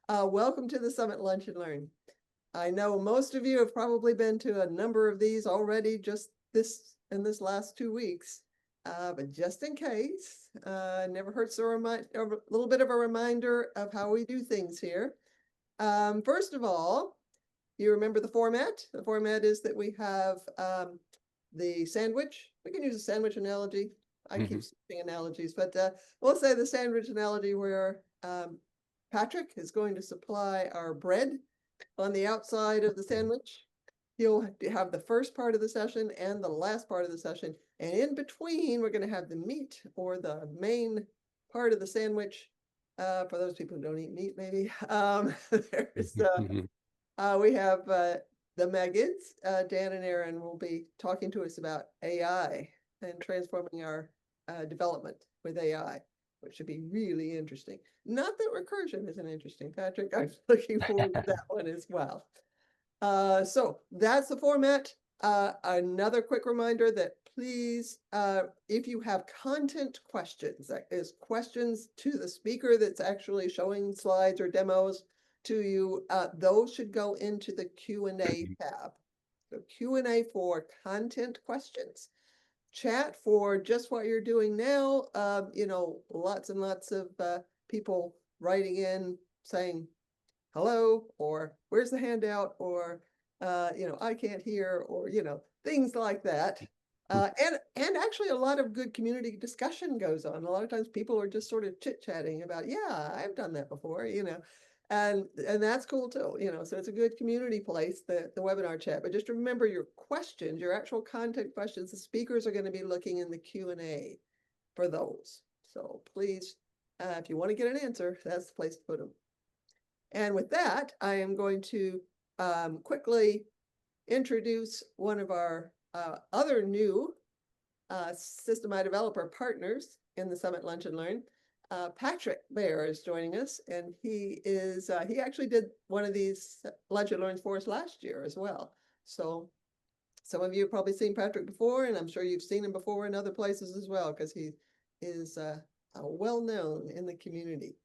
Welcome to the Summit Lunch and Learn. I know most of you have probably been to a number of these already just in this last 2 weeks. But just in case, never hurts to remind a little bit of a reminder of how we do things here. First of all, you remember the format. The format is that we have the sandwich. We can use a sandwich analogy. I keep using analogies, but we'll say the sandwich analogy where Patrick is going to supply our bread on the outside of the sandwich. He'll have the first part of the session and the last part of the session. And in between, we're going to have the meat or the main part of the sandwich. For those people who don't eat meat, maybe. We have the Magids. Dan and Aaron will be talking to us about AI and transforming our development with AI, which should be really interesting. Not that recursion isn't interesting, Patrick. I'm looking forward to that one as well. So that's the format. Another quick reminder that please, if you have content questions, that is questions to the speaker that's actually showing slides or demos to you, those should go into the Q&A tab. So Q&A for content questions. Chat for just what you're doing now. Lots and lots of people writing in saying hello, or where's the handout, or I can't hear, or things like that. And actually a lot of good community discussion goes on. A lot of times people are just sort of chit-chatting about, yeah, I've done that before, and that's cool too, so it's a good community place, the webinar chat. But just remember your questions, your actual content questions, the speakers are going to be looking in the Q&A for those. So please, if you want to get an answer, that's the place to put them. And with that, I am going to quickly introduce one of our other new System I Developer partners in the Summit Lunch and Learn. Patrick Behr is joining us, and he actually did one of these Lunch and Learns for us last year as well. So some of you have probably seen Patrick before, and I'm sure you've seen him before in other places as well, because he is well known in the community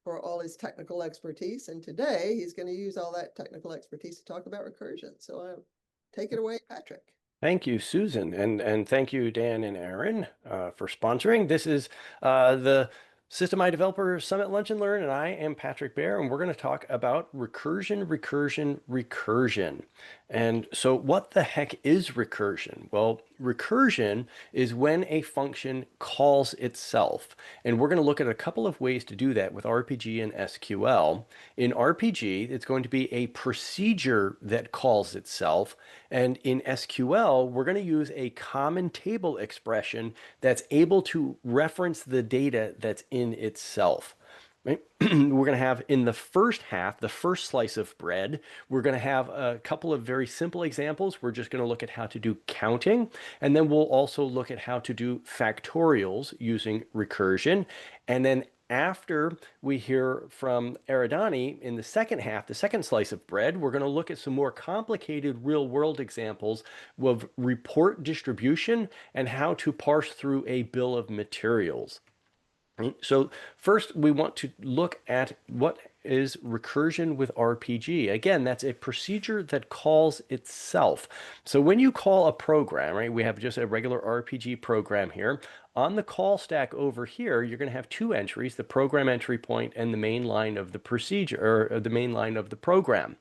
for all his technical expertise. And today he's going to use all that technical expertise to talk about recursion. So take it away, Patrick. Thank you, Susan, and thank you, Dan and Aaron, for sponsoring. This is the System I Developer Summit Lunch and Learn, and I am Patrick Behr, and we're going to talk about recursion, recursion, recursion. And so what the heck is recursion? Well, recursion is when a function calls itself. And we're going to look at a couple of ways to do that with RPG and SQL. In RPG, it's going to be a procedure that calls itself. And in SQL, we're going to use a common table expression that's able to reference the data that's in itself. Right? We're going to have in the first half, the first slice of bread, we're going to have a couple of very simple examples. We're just going to look at how to do counting, and then we'll also look at how to do factorials using recursion. And then after we hear from Aridani in the second half, the second slice of bread, we're going to look at some more complicated real-world examples of report distribution and how to parse through a bill of materials. So first, we want to look at what is recursion with RPG. Again, that's a procedure that calls itself. So when you call a program, right, we have just a regular RPG program here. On the call stack over here, you're going to have two entries, the program entry point and the main line of the procedure, or the main line of the program.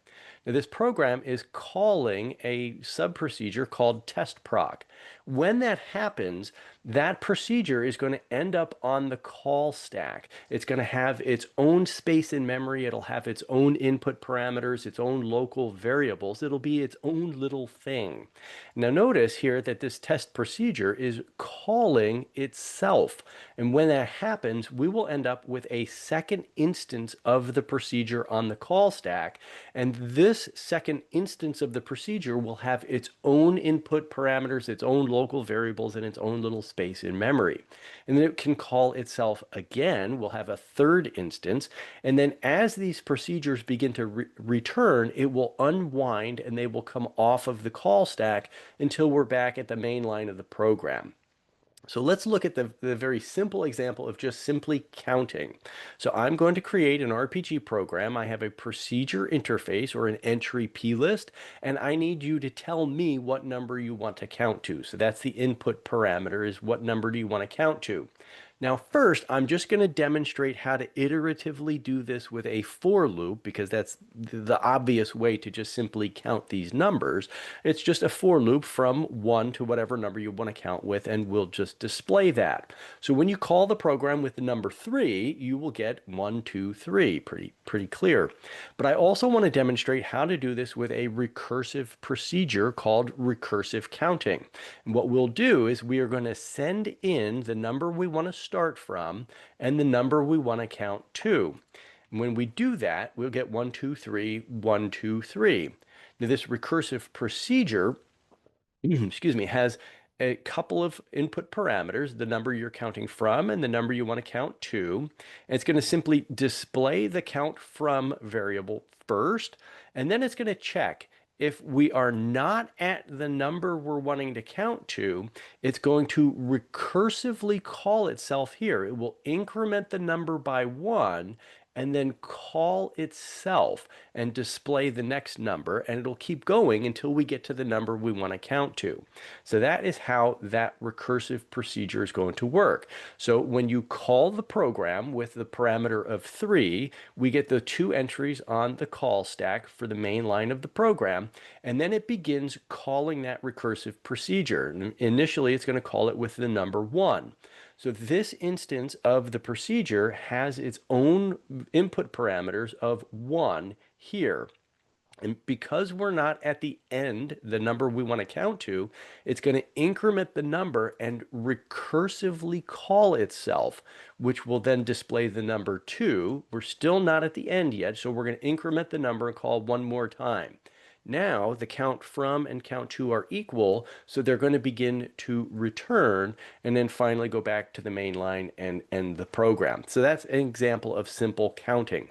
Now, this program is calling a sub-procedure called testproc. When that happens, that procedure is going to end up on the call stack. It's going to have its own space in memory. It'll have its own input parameters, its own local variables. It'll be its own little thing. Now notice here that this test procedure is calling itself. And when that happens, we will end up with a second instance of the procedure on the call stack. And this second instance of the procedure will have its own input parameters, its own local variables, and its own little space in memory. And then it can call itself again. We'll have a third instance. And then as these procedures begin to return, it will unwind and they will come off of the call stack until we're back at the main line of the program. So let's look at the very simple example of just simply counting. So I'm going to create an RPG program. I have a procedure interface or an entry plist, and I need you to tell me what number you want to count to. So that's the input parameter, is what number do you want to count to. Now, first, I'm just going to demonstrate how to iteratively do this with a for loop, because that's the obvious way to just simply count these numbers. It's just a for loop from 1 to whatever number you want to count with, and we'll just display that. So when you call the program with the number 3, you will get 1, 2, 3. Pretty clear. But I also want to demonstrate how to do this with a recursive procedure called recursive counting. And what we'll do is we are going to send in the number we want to start from and the number we want to count to. And when we do that, we'll get 1, 2, 3, 1, 2, 3. Now, this recursive procedure, excuse me, has a couple of input parameters, the number you're counting from and the number you want to count to. And it's going to simply display the count from variable first, and then it's going to check if we are not at the number we're wanting to count to. It's going to recursively call itself here. It will increment the number by 1 and then call itself and display the next number, and it'll keep going until we get to the number we want to count to. So that is how that recursive procedure is going to work. So when you call the program with the parameter of 3, we get the 2 entries on the call stack for the main line of the program, and then it begins calling that recursive procedure. And initially, it's going to call it with the number 1. So this instance of the procedure has its own input parameters of 1 here. And because we're not at the end, the number we want to count to, it's going to increment the number and recursively call itself, which will then display the number 2. We're still not at the end yet, so we're going to increment the number and call one more time. Now the count from and count to are equal, so they're going to begin to return and then finally go back to the main line and end the program. So that's an example of simple counting.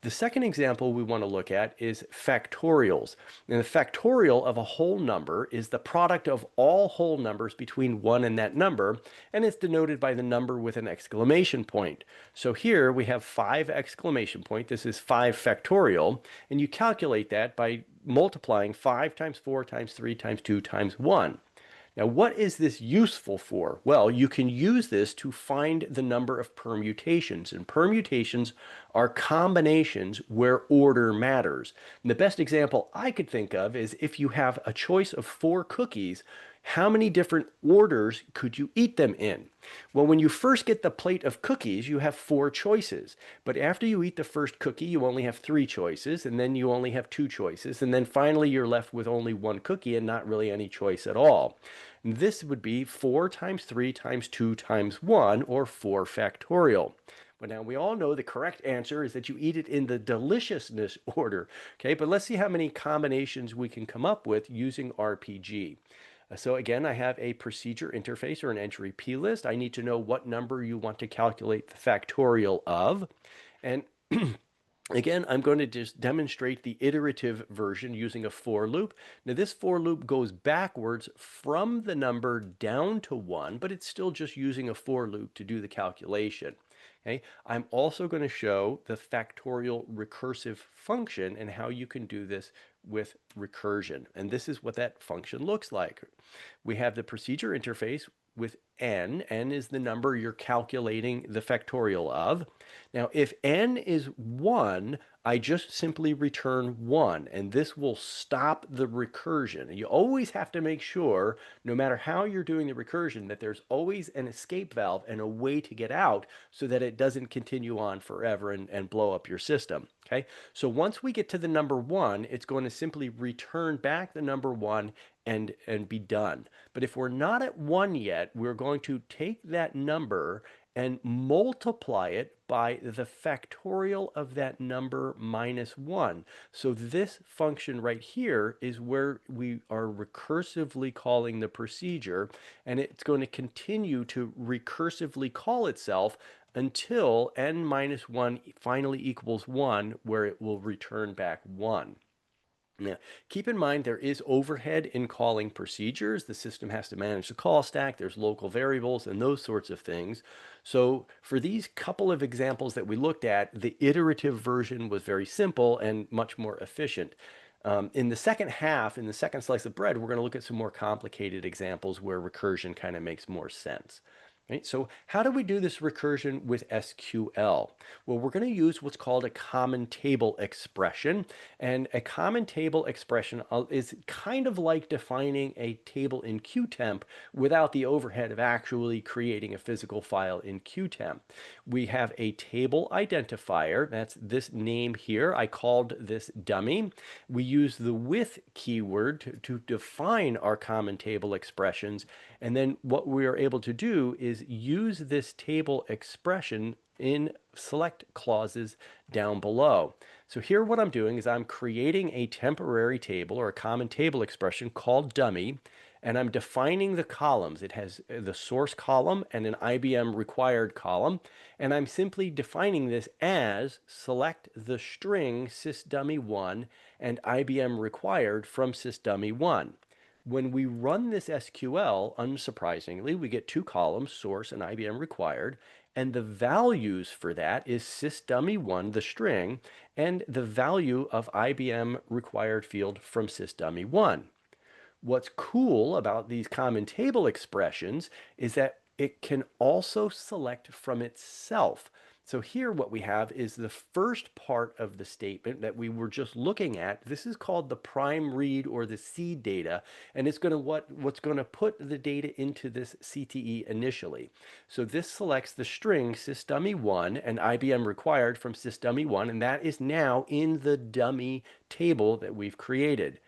The second example we want to look at is factorials. And the factorial of a whole number is the product of all whole numbers between 1 and that number, and it's denoted by the number with an exclamation point. So here we have 5 exclamation point. This is 5 factorial, and you calculate that by multiplying 5 times 4 times 3 times 2 times 1. Now, what is this useful for? Well, you can use this to find the number of permutations, and permutations are combinations where order matters. And the best example I could think of is if you have a choice of 4 cookies, how many different orders could you eat them in? Well, when you first get the plate of cookies, you have 4 choices. But after you eat the first cookie, you only have 3 choices, and then you only have 2 choices, and then finally you're left with only 1 cookie and not really any choice at all. And this would be 4 times 3 times 2 times 1, or 4 factorial. But now we all know the correct answer is that you eat it in the deliciousness order. Okay, but let's see how many combinations we can come up with using RPG. So again, I have a procedure interface or an entry plist. I need to know what number you want to calculate the factorial of. And again, I'm going to just demonstrate the iterative version using a for loop. Now this for loop goes backwards from the number down to 1, but it's still just using a for loop to do the calculation. Okay, I'm also going to show the factorial recursive function and how you can do this with recursion. And this is what that function looks like. We have the procedure interface with n. N is the number you're calculating the factorial of. Now, if n is 1, I just simply return 1, and this will stop the recursion. And you always have to make sure, no matter how you're doing the recursion, that there's always an escape valve and a way to get out so that it doesn't continue on forever and blow up your system. Okay, so once we get to the number 1, it's going to simply return back the number 1 and be done. But if we're not at 1 yet, we're going to take that number and multiply it by the factorial of that number minus 1. So this function right here is where we are recursively calling the procedure, and it's going to continue to recursively call itself until n minus 1 finally equals 1, where it will return back 1. Yeah. Keep in mind there is overhead in calling procedures. The system has to manage the call stack. There's local variables and those sorts of things. So for these couple of examples that we looked at, the iterative version was very simple and much more efficient. In the second half, in the second slice of bread, we're going to look at some more complicated examples where recursion kind of makes more sense. Right? So how do we do this recursion with SQL? Well, we're going to use what's called a common table expression. And a common table expression is kind of like defining a table in QTemp without the overhead of actually creating a physical file in QTemp. We have a table identifier. That's this name here. I called this dummy. We use the with keyword to define our common table expressions. And then what we are able to do is use this table expression in select clauses down below. So here what I'm doing is I'm creating a temporary table or a common table expression called dummy, and I'm defining the columns. It has the source column and an IBM required column, and I'm simply defining this as select the string sysdummy1 and IBM required from sysdummy1. When we run this SQL, unsurprisingly, we get two columns, source and IBM required, and the values for that is sysdummy1, the string, and the value of IBM required field from sysdummy1. What's cool about these common table expressions is that it can also select from itself. So here what we have is the first part of the statement that we were just looking at. This is called the prime read or the seed data, and it's going to what's going to put the data into this CTE initially. So this selects the string sysdummy1 and IBM required from sysdummy1, and that is now in the dummy table that we've created.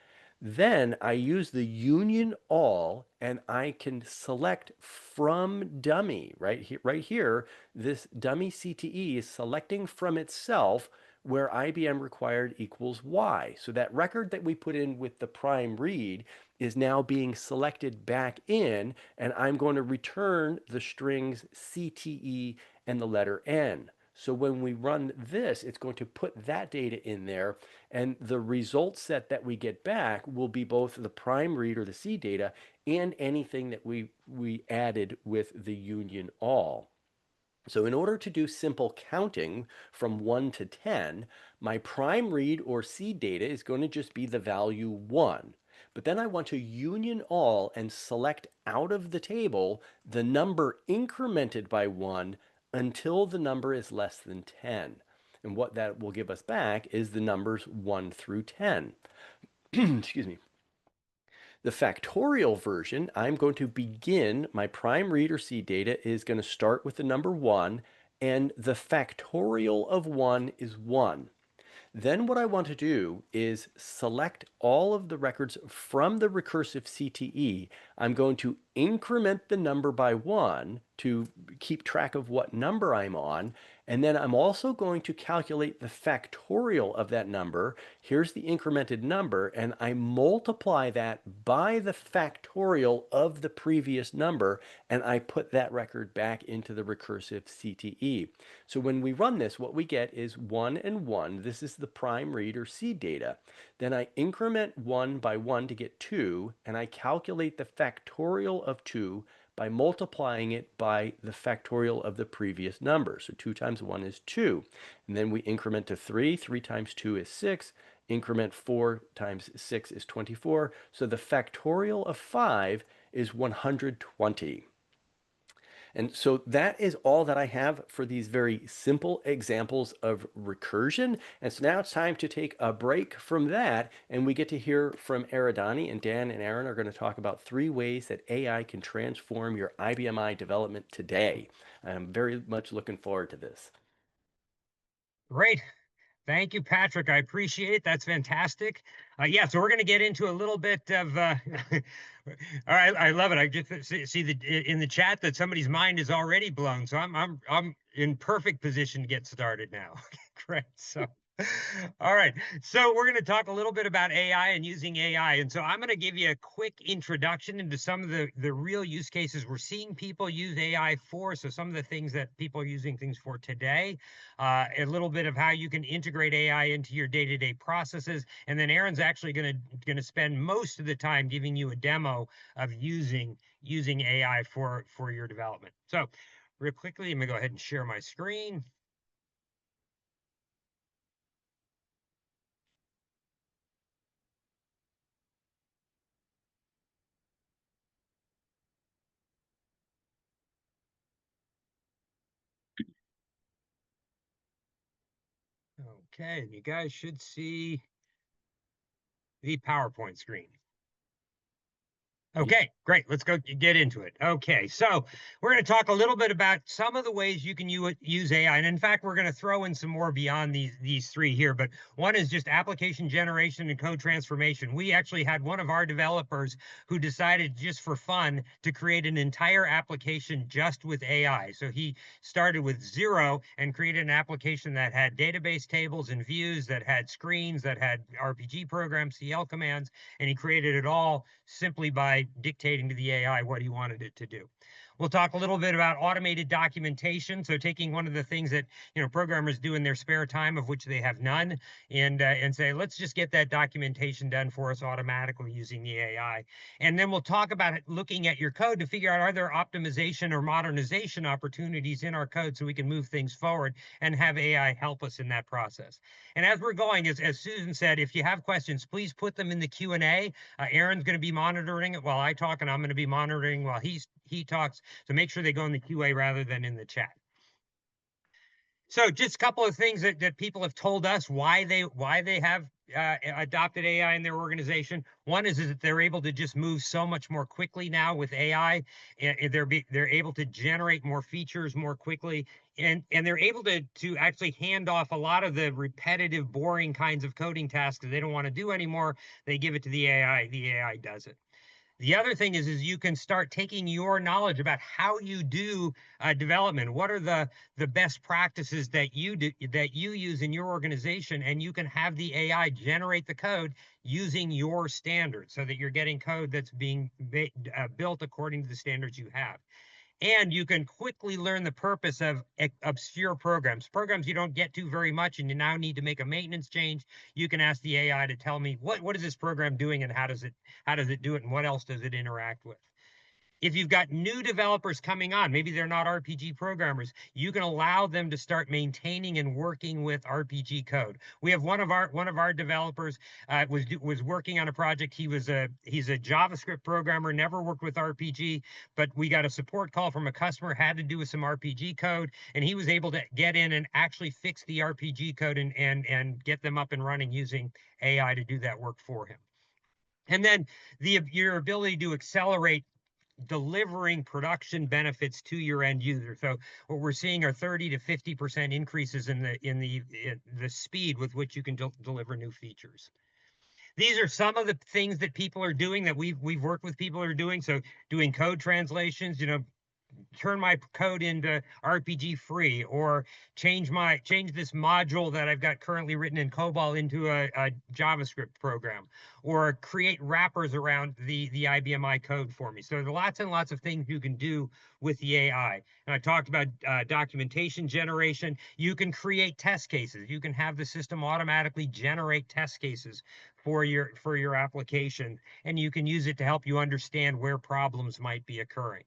Then I use the union all and I can select from dummy right here. This dummy CTE is selecting from itself where IBM required equals Y. So that record that we put in with the prime read is now being selected back in, and I'm going to return the strings CTE and the letter N. So when we run this, it's going to put that data in there, and the result set that we get back will be both the prime read or the seed data and anything that we added with the union all. So in order to do simple counting from 1 to 10, my prime read or seed data is going to just be the value 1. But then I want to union all and select out of the table the number incremented by 1 until the number is less than 10. And what that will give us back is the numbers 1 through 10. Excuse me. The factorial version, I'm going to begin, my prime read or seed data is going to start with the number 1, and the factorial of 1 is 1. Then what I want to do is select all of the records from the recursive CTE. I'm going to increment the number by 1 to keep track of what number I'm on. And then I'm also going to calculate the factorial of that number. Here's the incremented number, and I multiply that by the factorial of the previous number, and I put that record back into the recursive CTE. So when we run this, what we get is 1 and 1. This is the prime read or seed data. Then I increment 1 by 1 to get 2, and I calculate the factorial of 2 by multiplying it by the factorial of the previous number. So 2 times 1 is 2. And then we increment to 3. 3 times 2 is 6. Increment 4 times 6 is 24. So the factorial of 5 is 120. And so that is all that I have for these very simple examples of recursion. And so now it's time to take a break from that, and we get to hear from Aradani, and Dan and Aaron are going to talk about 3 ways that AI can transform your IBM I development today. I'm very much looking forward to this. Great. Thank you, Patrick. I appreciate it. That's fantastic. Yeah, so we're going to get into a little bit of. All right, I love it. I just see in the chat that somebody's mind is already blown. So I'm in perfect position to get started now. Great. So All right. So we're going to talk a little bit about AI and using AI. And so I'm going to give you a quick introduction into some of the real use cases we're seeing people use AI for. So some of the things that people are using things for today, a little bit of how you can integrate AI into your day-to-day processes. And then Aaron's actually going to spend most of the time giving you a demo of using AI for your development. So real quickly, I'm going to go ahead and share my screen. Okay, you guys should see the PowerPoint screen. Okay, great. Let's go get into it. Okay, so we're going to talk a little bit about some of the ways you can use AI. And in fact, we're going to throw in some more beyond these three here. But one is just application generation and code transformation. We actually had one of our developers who decided just for fun to create an entire application just with AI. So he started with zero and created an application that had database tables and views, that had screens, that had RPG programs, CL commands, and he created it all simply by dictating to the AI what he wanted it to do. We'll talk a little bit about automated documentation. So taking one of the things that programmers do in their spare time, of which they have none, and say, let's just get that documentation done for us automatically using the AI. And then we'll talk about looking at your code to figure out, are there optimization or modernization opportunities in our code so we can move things forward and have AI help us in that process. And as we're going, as Susan said, if you have questions, please put them in the Q&A. Aaron's going to be monitoring it while I talk, and I'm going to be monitoring while he talks. So make sure they go in the QA rather than in the chat. So just a couple of things that people have told us why they have adopted AI in their organization. One is that they're able to just move so much more quickly now with AI. And they're able to generate more features more quickly, and they're able to actually hand off a lot of the repetitive, boring kinds of coding tasks that they don't want to do anymore. They give it to the AI. The AI does it. The other thing is you can start taking your knowledge about how you do development. What are the best practices that you use in your organization, and you can have the AI generate the code using your standards, so that you're getting code that's being built according to the standards you have. And you can quickly learn the purpose of obscure programs you don't get to very much, and you now need to make a maintenance change. You can ask the AI to tell me what is this program doing, and how does it do it, and what else does it interact with. If you've got new developers coming on, maybe they're not RPG programmers, you can allow them to start maintaining and working with RPG code. We have one of our developers was working on a project. He's a JavaScript programmer, never worked with RPG, but we got a support call from a customer, had to do with some RPG code, and he was able to get in and actually fix the RPG code and get them up and running using AI to do that work for him. And then your ability to accelerate delivering production benefits to your end user. So what we're seeing are 30 to 50% increases in the speed with which you can deliver new features. These are some of the things that people are doing, that we've worked with people who are doing. So doing code translations, turn my code into RPG free, or change this module that I've got currently written in COBOL into a JavaScript program, or create wrappers around the IBM I code for me. So there's lots and lots of things you can do with the AI. And I talked about documentation generation. You can create test cases. You can have the system automatically generate test cases for your application, and you can use it to help you understand where problems might be occurring.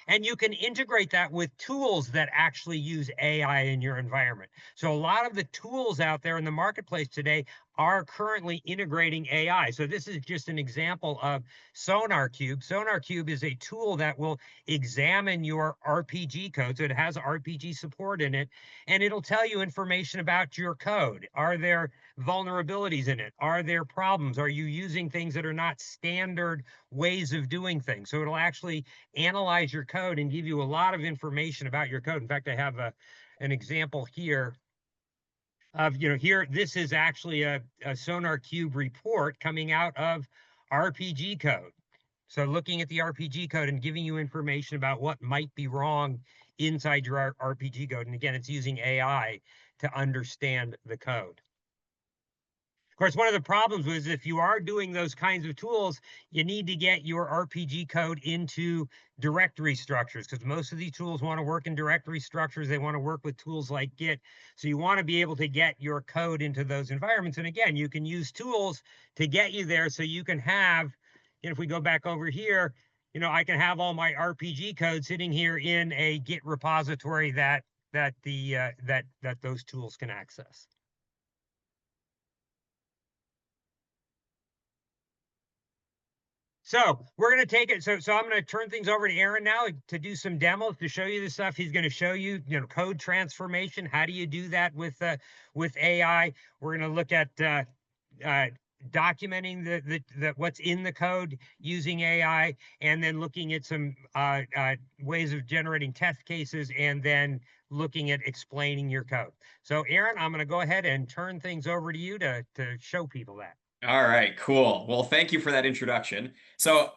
And you can integrate that with tools that actually use AI in your environment. So a lot of the tools out there in the marketplace today are currently integrating AI. So this is just an example of SonarQube. SonarQube is a tool that will examine your RPG code. So it has RPG support in it, and it'll tell you information about your code. Are there vulnerabilities in it? Are there problems? Are you using things that are not standard ways of doing things? So it'll actually analyze your code and give you a lot of information about your code. In fact, I have an example here of, this is actually a SonarQube report coming out of RPG code. So looking at the RPG code and giving you information about what might be wrong inside your RPG code. And again, it's using AI to understand the code. course, one of the problems was if you are doing those kinds of tools, you need to get your RPG code into directory structures, because most of these tools want to work in directory structures. They want to work with tools like Git. So you want to be able to get your code into those environments. And again, you can use tools to get you there. So you can have, if we go back over here, I can have all my RPG code sitting here in a Git repository that those tools can access. So we're going to take it. So I'm going to turn things over to Aaron now to do some demos to show you the stuff. He's going to show you, code transformation. How do you do that with AI? We're going to look at documenting the what's in the code using AI, and then looking at some ways of generating test cases, and then looking at explaining your code. So Aaron, I'm going to go ahead and turn things over to you to show people that. All right, cool. Well, thank you for that introduction. So,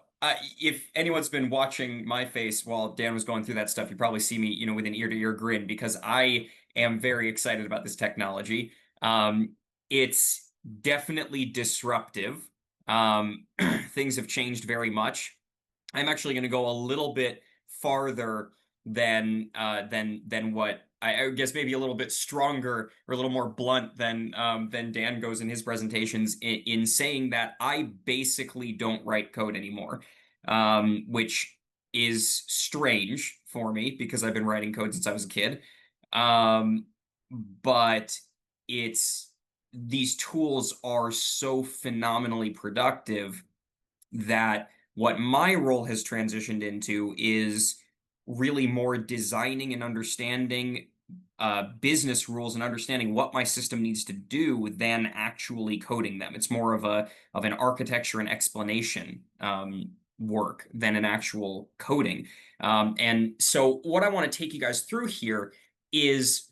if anyone's been watching my face while Dan was going through that stuff, you probably see me, with an ear-to-ear grin, because I am very excited about this technology. It's definitely disruptive. Things have changed very much. I'm actually going to go a little bit farther than what I guess maybe a little bit stronger or a little more blunt than Dan goes in his presentations in saying that I basically don't write code anymore, which is strange for me because I've been writing code since I was a kid. But these tools are so phenomenally productive that what my role has transitioned into is really more designing and understanding business rules and understanding what my system needs to do than actually coding them. It's more of an architecture and explanation work than an actual coding. And so what I want to take you guys through here is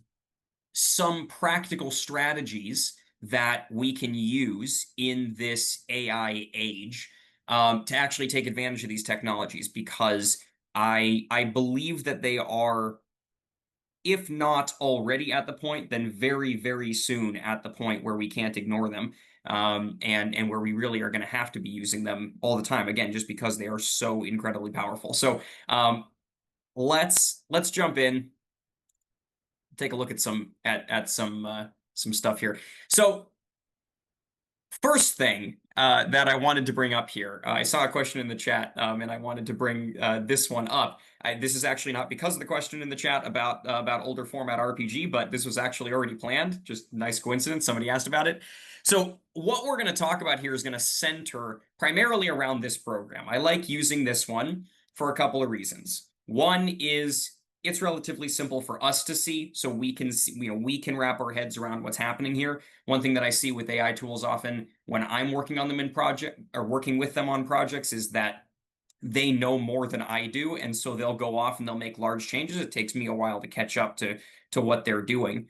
some practical strategies that we can use in this AI age to actually take advantage of these technologies, because I believe that they are, if not already at the point, then very, very soon at the point where we can't ignore them, and where we really are going to have to be using them all the time, again, just because they are so incredibly powerful. So let's jump in, take a look at some stuff here. So first thing that I wanted to bring up here, I saw a question in the chat, and I wanted to bring this one up. This is actually not because of the question in the chat about older format RPG, but this was actually already planned. Just nice coincidence. Somebody asked about it. So what we're going to talk about here is going to center primarily around this program. I like using this one for a couple of reasons. One is it's relatively simple for us to see, so we can see, we can wrap our heads around what's happening here. One thing that I see with AI tools often when I'm working on them in project or working with them on projects is that they know more than I do, and so they'll go off and they'll make large changes. It takes me a while to catch up to what they're doing.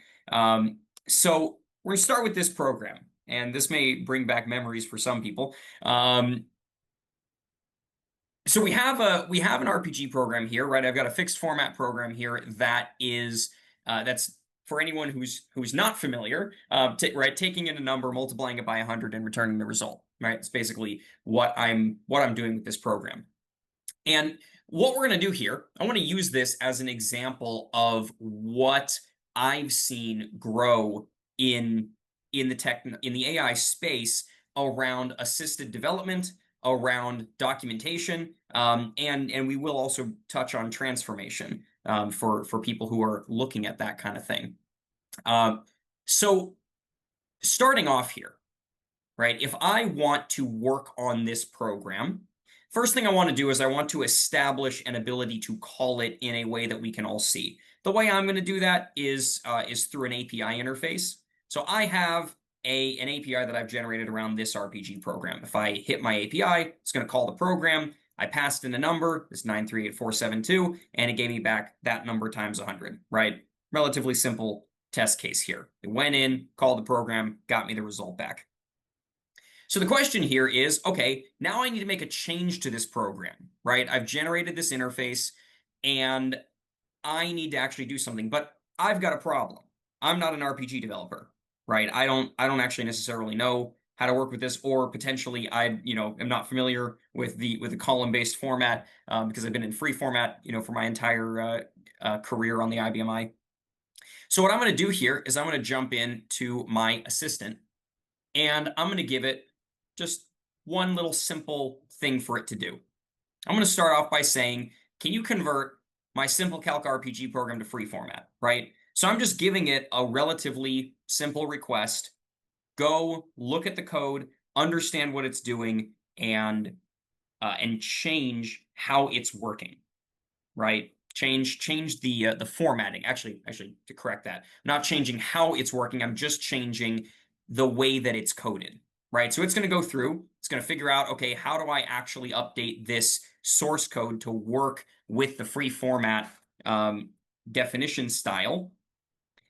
So we're gonna start with this program, and this may bring back memories for some people. So we have an RPG program here, right? I've got a fixed format program here that is that's for anyone who's not familiar, right? Taking in a number, multiplying it by 100, and returning the result, right? It's basically what I'm doing with this program. And what we're going to do here, I want to use this as an example of what I've seen grow in the AI space around assisted development, around documentation, and we will also touch on transformation for people who are looking at that kind of thing. So starting off here, right? If I want to work on this program, first thing I want to do is I want to establish an ability to call it in a way that we can all see. The way I'm going to do that is through an API interface. So I have an API that I've generated around this RPG program. If I hit my API, it's going to call the program. I passed in a number, it's 938,472, and it gave me back that number times 100, right? Relatively simple test case here. It went in, called the program, got me the result back. So the question here is, okay, now I need to make a change to this program, right? I've generated this interface and I need to actually do something, but I've got a problem. I'm not an RPG developer, right? I don't actually necessarily know how to work with this, or potentially I, am not familiar with the column-based format because I've been in free format, for my entire career on the IBM. So what I'm going to do here is I'm going to jump into my assistant, and I'm going to give it just one little simple thing for it to do. I'm going to start off by saying, can you convert my simple calc RPG program to free format, right? So I'm just giving it a relatively simple request. Go look at the code, understand what it's doing, and change how it's working, right? Change the formatting. Actually, to correct that, I'm not changing how it's working. I'm just changing the way that it's coded, right? So it's going to go through. It's going to figure out, okay, how do I actually update this source code to work with the free format definition style?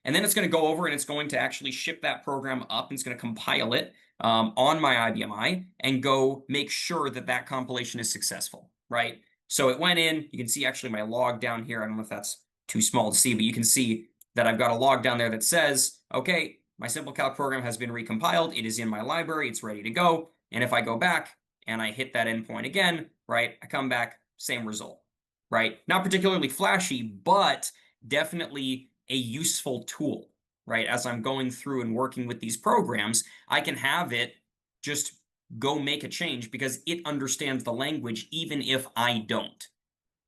And then it's going to go over and it's going to actually ship that program up, and it's going to compile it on my IBM and go make sure that that compilation is successful, right? So it went in. You can see actually my log down here. I don't know if that's too small to see, but you can see that I've got a log down there that says, okay, my simple calc program has been recompiled. It is in my library. It's ready to go. And if I go back and I hit that endpoint again, right, I come back, same result, right? Not particularly flashy, but definitely a useful tool, right? As I'm going through and working with these programs, I can have it just go make a change because it understands the language, even if I don't,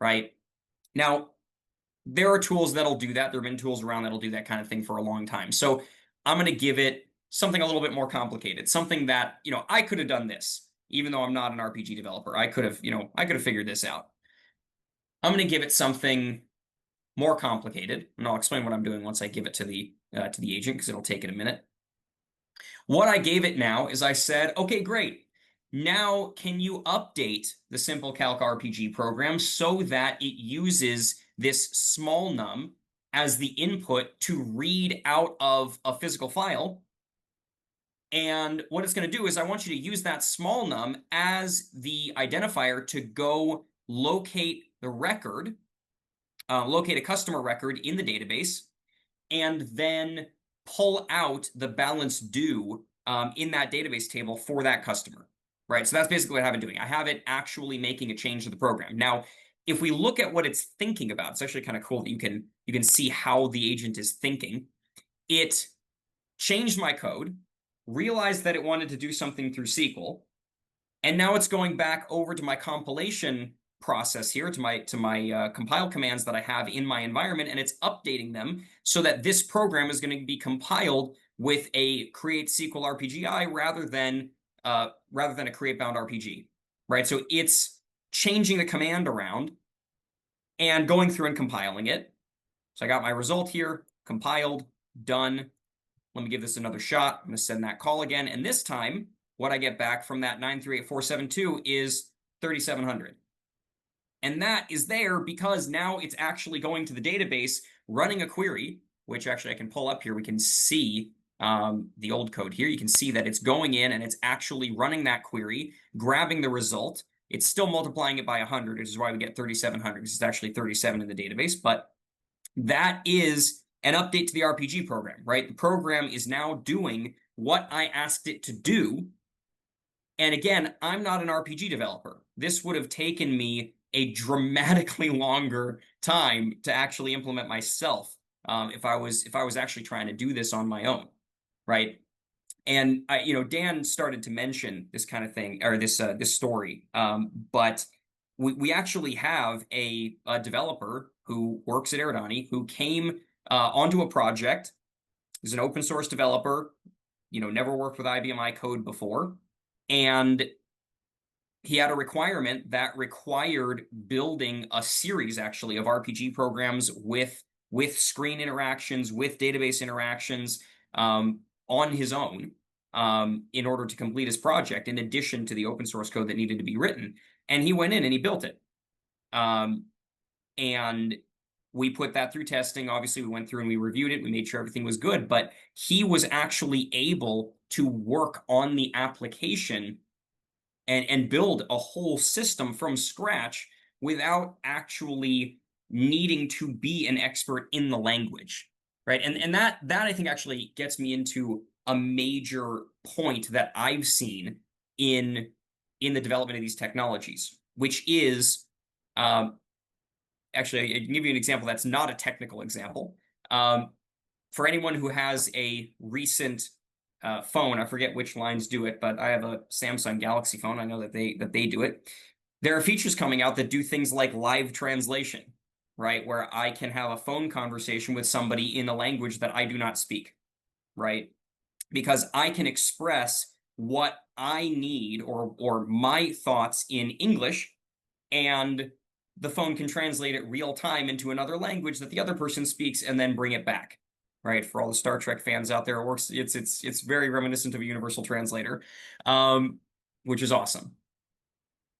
right? Now, there are tools that'll do that. There have been tools around that'll do that kind of thing for a long time. So I'm going to give it something a little bit more complicated, something that, I could have done this, even though I'm not an RPG developer. I could have figured this out. I'm going to give it something more complicated, and I'll explain what I'm doing once I give it to the agent, because it'll take it a minute. What I gave it now is I said, okay, great. Now, can you update the simple calc RPG program so that it uses this small num as the input to read out of a physical file? And what it's going to do is I want you to use that small num as the identifier to go locate the record, locate a customer record in the database, and then pull out the balance due in that database table for that customer, right? So that's basically what I have it doing. I have it actually making a change to the program. Now, if we look at what it's thinking about, it's actually kind of cool that you can see how the agent is thinking. It changed my code, realized that it wanted to do something through SQL, and now it's going back over to my compilation process here, to my compile commands that I have in my environment, and it's updating them so that this program is going to be compiled with a create SQL RPGI rather than a create bound RPG, right? So it's changing the command around and going through and compiling it. So I got my result here, compiled, done. Let me give this another shot. I'm going to send that call again, and this time what I get back from that 938472 is 3700. And that is there because now it's actually going to the database, running a query, which actually I can pull up here. We can see the old code here. You can see that it's going in and it's actually running that query, grabbing the result. It's still multiplying it by 100, which is why we get 3700, because it's actually 37 in the database. But that is an update to the RPG program, right? The program is now doing what I asked it to do. And again, I'm not an RPG developer. This would have taken me a dramatically longer time to actually implement myself if I was actually trying to do this on my own, right? And Dan started to mention this kind of thing, or this story, but we actually have a developer who works at Eridani who came onto a project. He's an open source developer, never worked with IBM code before, and he had a requirement that required building a series, actually, of RPG programs with screen interactions, with database interactions on his own in order to complete his project, in addition to the open source code that needed to be written. And he went in and he built it. And we put that through testing. Obviously, we went through and we reviewed it. We made sure everything was good. But he was actually able to work on the application and build a whole system from scratch without actually needing to be an expert in the language, right? And that I think actually gets me into a major point that I've seen in the development of these technologies, which is actually, I can give you an example that's not a technical example. For anyone who has a recent phone, I forget which lines do it, but I have a Samsung Galaxy phone. I know that they do it. There are features coming out that do things like live translation, right? Where I can have a phone conversation with somebody in a language that I do not speak, right? Because I can express what I need or my thoughts in English, and the phone can translate it real time into another language that the other person speaks and then bring it back. Right, for all the Star Trek fans out there, it works. It's very reminiscent of a universal translator, which is awesome.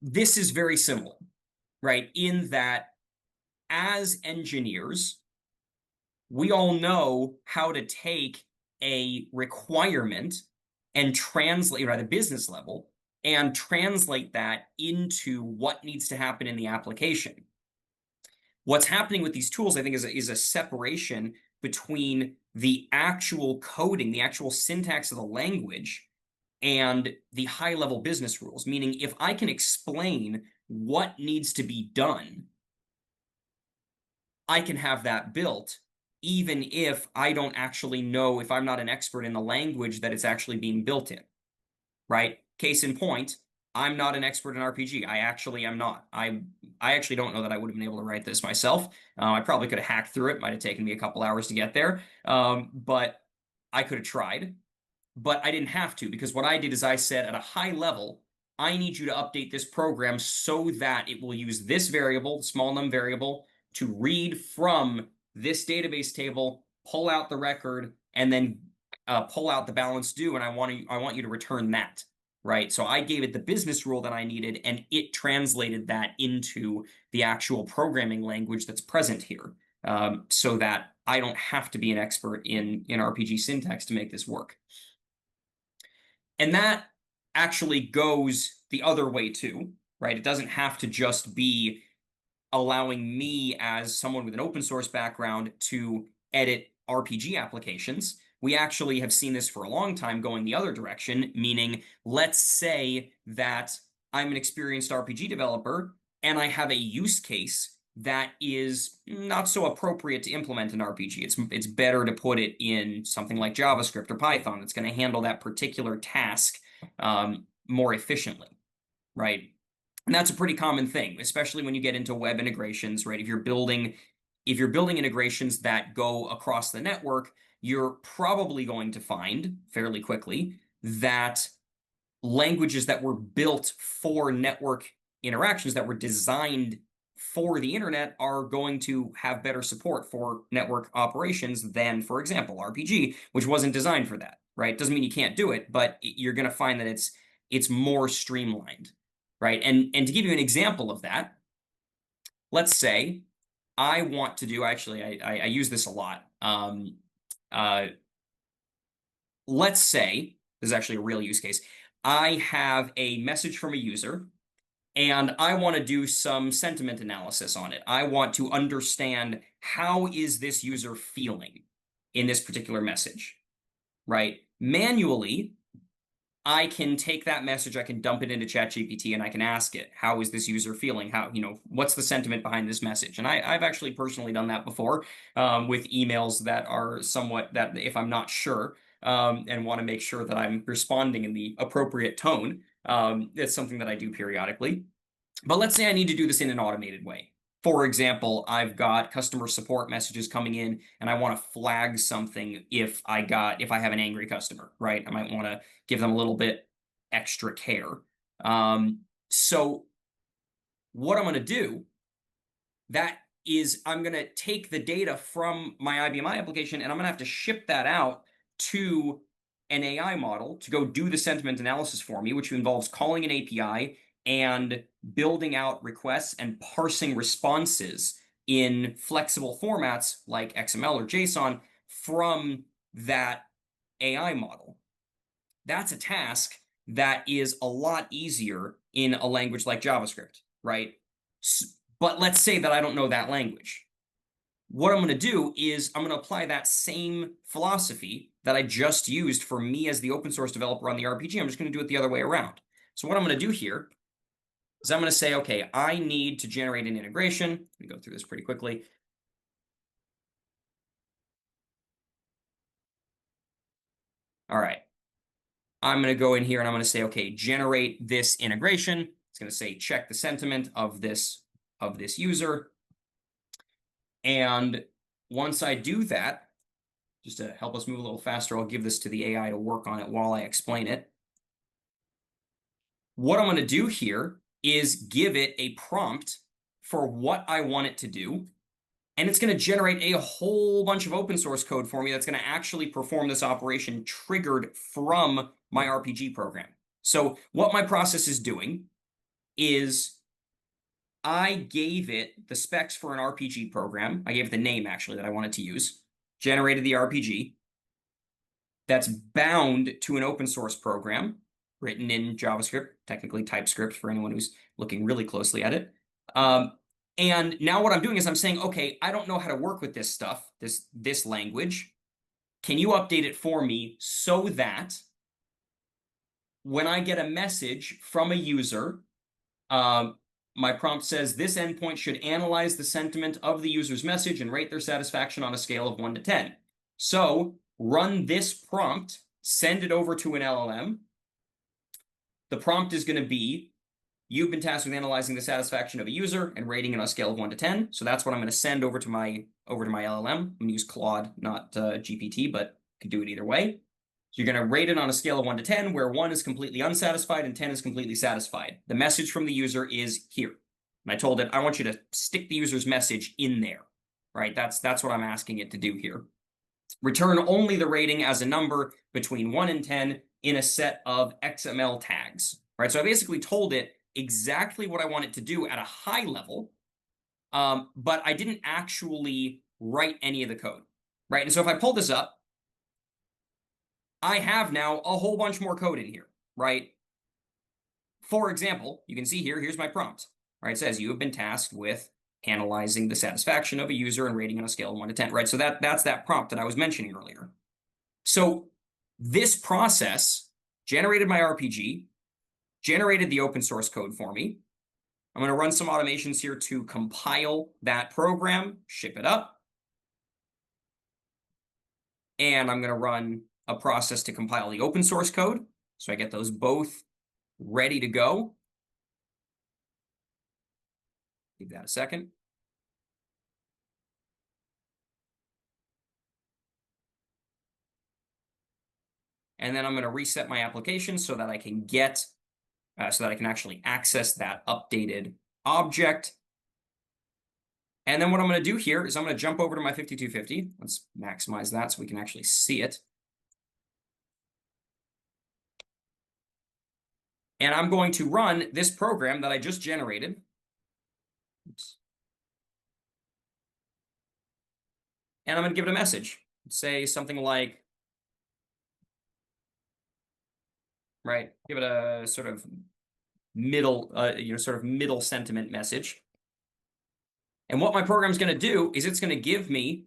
This is very similar, right? In that, as engineers, we all know how to take a requirement and translate, at a business level, and translate that into what needs to happen in the application. What's happening with these tools, I think, is a separation between the actual coding, the actual syntax of the language, and the high-level business rules. Meaning, if I can explain what needs to be done, I can have that built, even if I don't actually know, if I'm not an expert in the language that it's actually being built in, right? Case in point, I'm not an expert in RPG. I actually am not. I actually don't know that I would have been able to write this myself. I probably could have hacked through it. Might have taken me a couple hours to get there, but I could have tried. But I didn't have to, because what I did is I said, at a high level, I need you to update this program so that it will use this variable, the small num variable, to read from this database table, pull out the record, and then pull out the balance due, and I want you to return that. Right, so I gave it the business rule that I needed, and it translated that into the actual programming language that's present here, so that I don't have to be an expert in RPG syntax to make this work. And that actually goes the other way too, right? It doesn't have to just be allowing me, as someone with an open source background, to edit RPG applications. We actually have seen this for a long time going the other direction, meaning, let's say that I'm an experienced RPG developer and I have a use case that is not so appropriate to implement in RPG. It's better to put it in something like JavaScript or Python that's going to handle that particular task more efficiently, right? And that's a pretty common thing, especially when you get into web integrations, right? If you're building integrations that go across the network, you're probably going to find fairly quickly that languages that were built for network interactions, that were designed for the internet, are going to have better support for network operations than, for example, RPG, which wasn't designed for that, right? Doesn't mean you can't do it, but you're going to find that it's more streamlined, right? And to give you an example of that, let's say I want to do, actually, I use this a lot. Let's say, this is actually a real use case, I have a message from a user, and I want to do some sentiment analysis on it. I want to understand, how is this user feeling in this particular message, right? Manually, I can take that message, I can dump it into ChatGPT, and I can ask it, how is this user feeling? What's the sentiment behind this message? And I've actually personally done that before with emails that are somewhat, that if I'm not sure and want to make sure that I'm responding in the appropriate tone, it's something that I do periodically. But let's say I need to do this in an automated way. For example, I've got customer support messages coming in, and I want to flag something if I have an angry customer, right? I might want to give them a little bit extra care. So what I'm going to do, that is, I'm going to take the data from my IBM application, and I'm going to have to ship that out to an AI model to go do the sentiment analysis for me, which involves calling an API and building out requests and parsing responses in flexible formats like XML or JSON from that AI model. That's a task that is a lot easier in a language like JavaScript, right? But let's say that I don't know that language. What I'm going to do is I'm going to apply that same philosophy that I just used for me as the open source developer on the RPG. I'm just going to do it the other way around. So what I'm going to do here is I'm going to say, okay, I need to generate an integration. Let me go through this pretty quickly. All right. I'm going to go in here and I'm going to say, okay, generate this integration. It's going to say check the sentiment of this user. And once I do that, just to help us move a little faster, I'll give this to the AI to work on it while I explain it. What I'm going to do here is give it a prompt for what I want it to do. And it's going to generate a whole bunch of open source code for me that's going to actually perform this operation triggered from my RPG program. So what my process is doing is I gave it the specs for an RPG program. I gave it the name, actually, that I wanted to use. Generated the RPG. That's bound to an open source program written in JavaScript, technically TypeScript for anyone who's looking really closely at it. And now what I'm doing is I'm saying, okay, I don't know how to work with this stuff, this language. Can you update it for me so that when I get a message from a user, my prompt says this endpoint should analyze the sentiment of the user's message and rate their satisfaction on a scale of 1 to 10. So run this prompt, send it over to an LLM. The prompt is going to be, you've been tasked with analyzing the satisfaction of a user and rating it on a scale of 1 to 10. So that's what I'm going to send over to my LLM. I'm going to use Claude, not GPT, but could do it either way. So you're going to rate it on a scale of 1 to 10, where 1 is completely unsatisfied and 10 is completely satisfied. The message from the user is here. And I told it, I want you to stick the user's message in there, right? That's what I'm asking it to do here. Return only the rating as a number between 1 and 10 in a set of XML tags, right? So I basically told it exactly what I want it to do at a high level, but I didn't actually write any of the code, right? And so if I pull this up, I have now a whole bunch more code in here, right? For example, you can see here, here's my prompt, right? It says you have been tasked with analyzing the satisfaction of a user and rating on a scale of 1 to 10, right? So that's that prompt that I was mentioning earlier. So this process generated my RPG, generated the open source code for me. I'm going to run some automations here to compile that program, ship it up. And I'm going to run a process to compile the open source code. So I get those both ready to go. Give that a second. And then I'm going to reset my application so that I can get, so that I can actually access that updated object. And then what I'm going to do here is I'm going to jump over to my 5250. Let's maximize that so we can actually see it. And I'm going to run this program that I just generated. Oops. And I'm going to give it a message. Say something like, right, give it a sort of middle, sort of middle sentiment message. And what my program is going to do is it's going to give me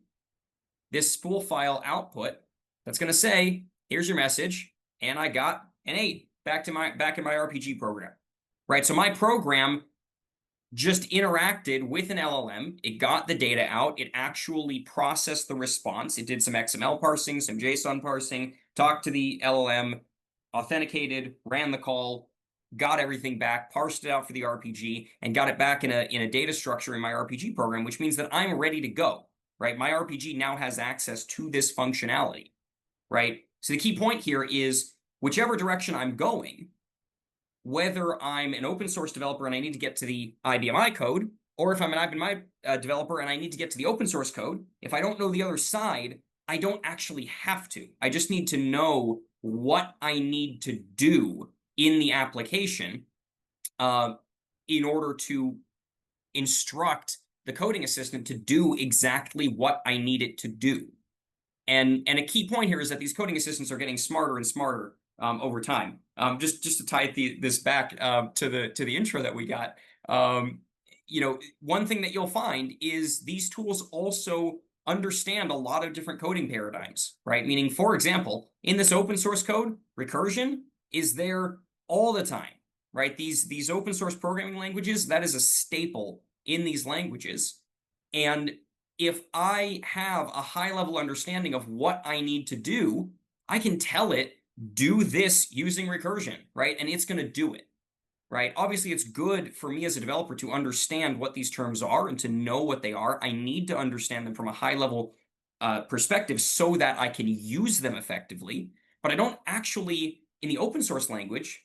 this spool file output that's going to say, here's your message, and I got an 8 back in my RPG program, right? So my program just interacted with an LLM. It got the data out. It actually processed the response. It did some XML parsing, some JSON parsing, talked to the LLM, authenticated, ran the call, got everything back, parsed it out for the RPG, and got it back in a data structure in my RPG program, which means that I'm ready to go, right? My RPG now has access to this functionality, right? So the key point here is whichever direction I'm going, whether I'm an open source developer and I need to get to the IBM code, or if I'm an IBM developer and I need to get to the open source code, if I don't know the other side, I don't actually have to. I just need to know what I need to do in the application in order to instruct the coding assistant to do exactly what I need it to do. And a key point here is that these coding assistants are getting smarter and smarter over time. Just to tie this back to the intro that we got, one thing that you'll find is these tools also understand a lot of different coding paradigms, right? Meaning, for example, in this open source code, recursion is there all the time, right? These open source programming languages, that is a staple in these languages. And if I have a high level understanding of what I need to do, I can tell it, do this using recursion, right? And it's going to do it, right? Obviously, it's good for me as a developer to understand what these terms are and to know what they are. I need to understand them from a high level perspective so that I can use them effectively. But I don't actually, in the open source language,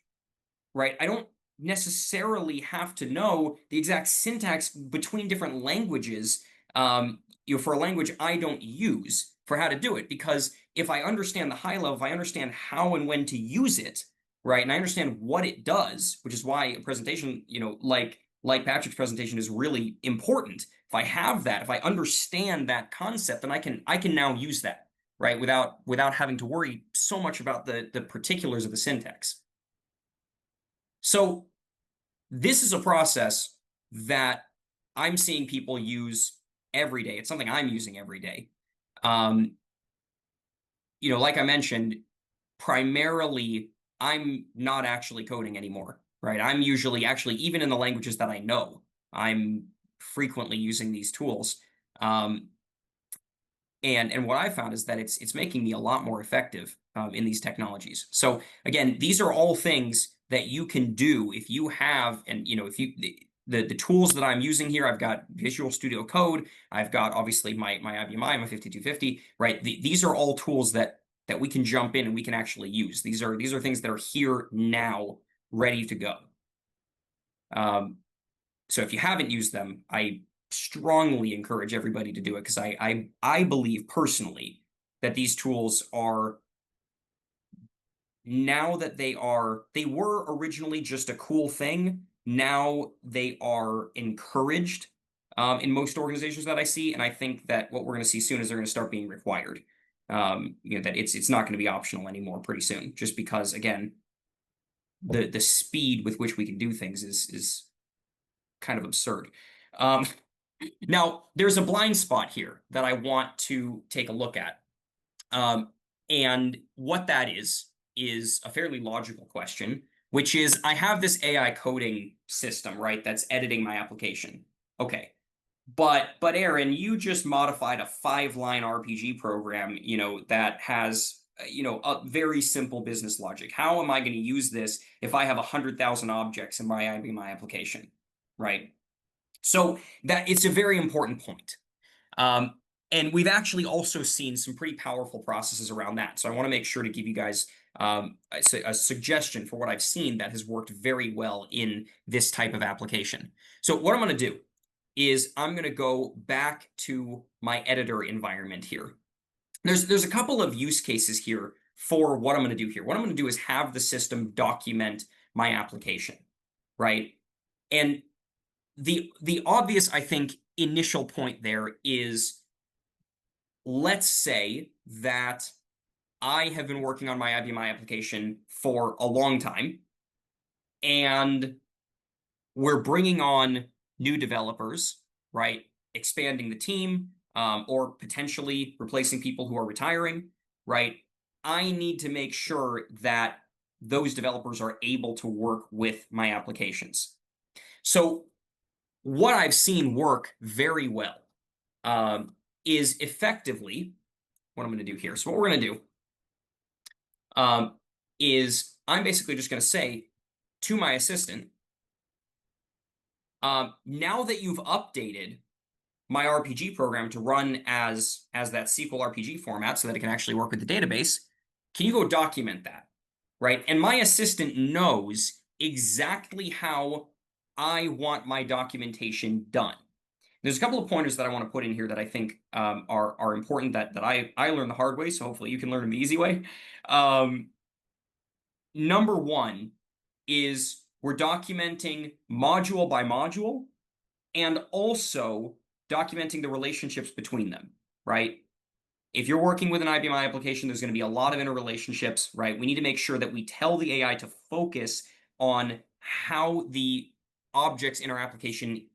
right? I don't necessarily have to know the exact syntax between different languages, for a language I don't use for how to do it. Because if I understand the high level, if I understand how and when to use it, right, and I understand what it does, which is why a presentation, like Patrick's presentation is really important. If I have that, if I understand that concept, then I can now use that, right, without having to worry so much about the particulars of the syntax. So this is a process that I'm seeing people use every day. It's something I'm using every day. Like I mentioned, primarily, I'm not actually coding anymore, right? I'm usually actually, even in the languages that I know, I'm frequently using these tools. And what I found is that it's making me a lot more effective in these technologies. So again, these are all things that you can do if you have, and if you the tools that I'm using here, I've got Visual Studio Code, I've got obviously my IBM my 5250, right? These are all tools that we can jump in and we can actually use. These are things that are here now, ready to go. So if you haven't used them, I strongly encourage everybody to do it, because I believe personally that these tools are, now that they were originally just a cool thing, now they are encouraged in most organizations that I see. And I think that what we're going to see soon is they're going to start being required. That it's not going to be optional anymore pretty soon, just because, again, the speed with which we can do things is kind of absurd. Now, there's a blind spot here that I want to take a look at. And what that is a fairly logical question, which is, I have this AI coding system, right, that's editing my application. Okay. But Aaron, you just modified a 5-line RPG program, that has, a very simple business logic. How am I going to use this if I have 100,000 objects in my IBM application, right? So that it's a very important point. And we've actually also seen some pretty powerful processes around that. So I want to make sure to give you guys a suggestion for what I've seen that has worked very well in this type of application. So what I'm going to do is I'm going to go back to my editor environment here. There's a couple of use cases here for what I'm going to do here. What I'm going to do is have the system document my application, right? And the obvious, I think, initial point there is, let's say that I have been working on my IBM application for a long time, and we're bringing on new developers, right? Expanding the team, or potentially replacing people who are retiring, right? I need to make sure that those developers are able to work with my applications. So what I've seen work very well is effectively what I'm going to do here. So what we're going to do is I'm basically just going to say to my assistant, now that you've updated my RPG program to run as that SQL RPG format so that it can actually work with the database, can you go document that, right? And my assistant knows exactly how I want my documentation done. There's a couple of pointers that I want to put in here that I think are important that I learned the hard way, so hopefully you can learn them the easy way. Number one is we're documenting module by module, and also documenting the relationships between them, right? If you're working with an IBM application, there's going to be a lot of interrelationships, right? We need to make sure that we tell the AI to focus on how the objects in our application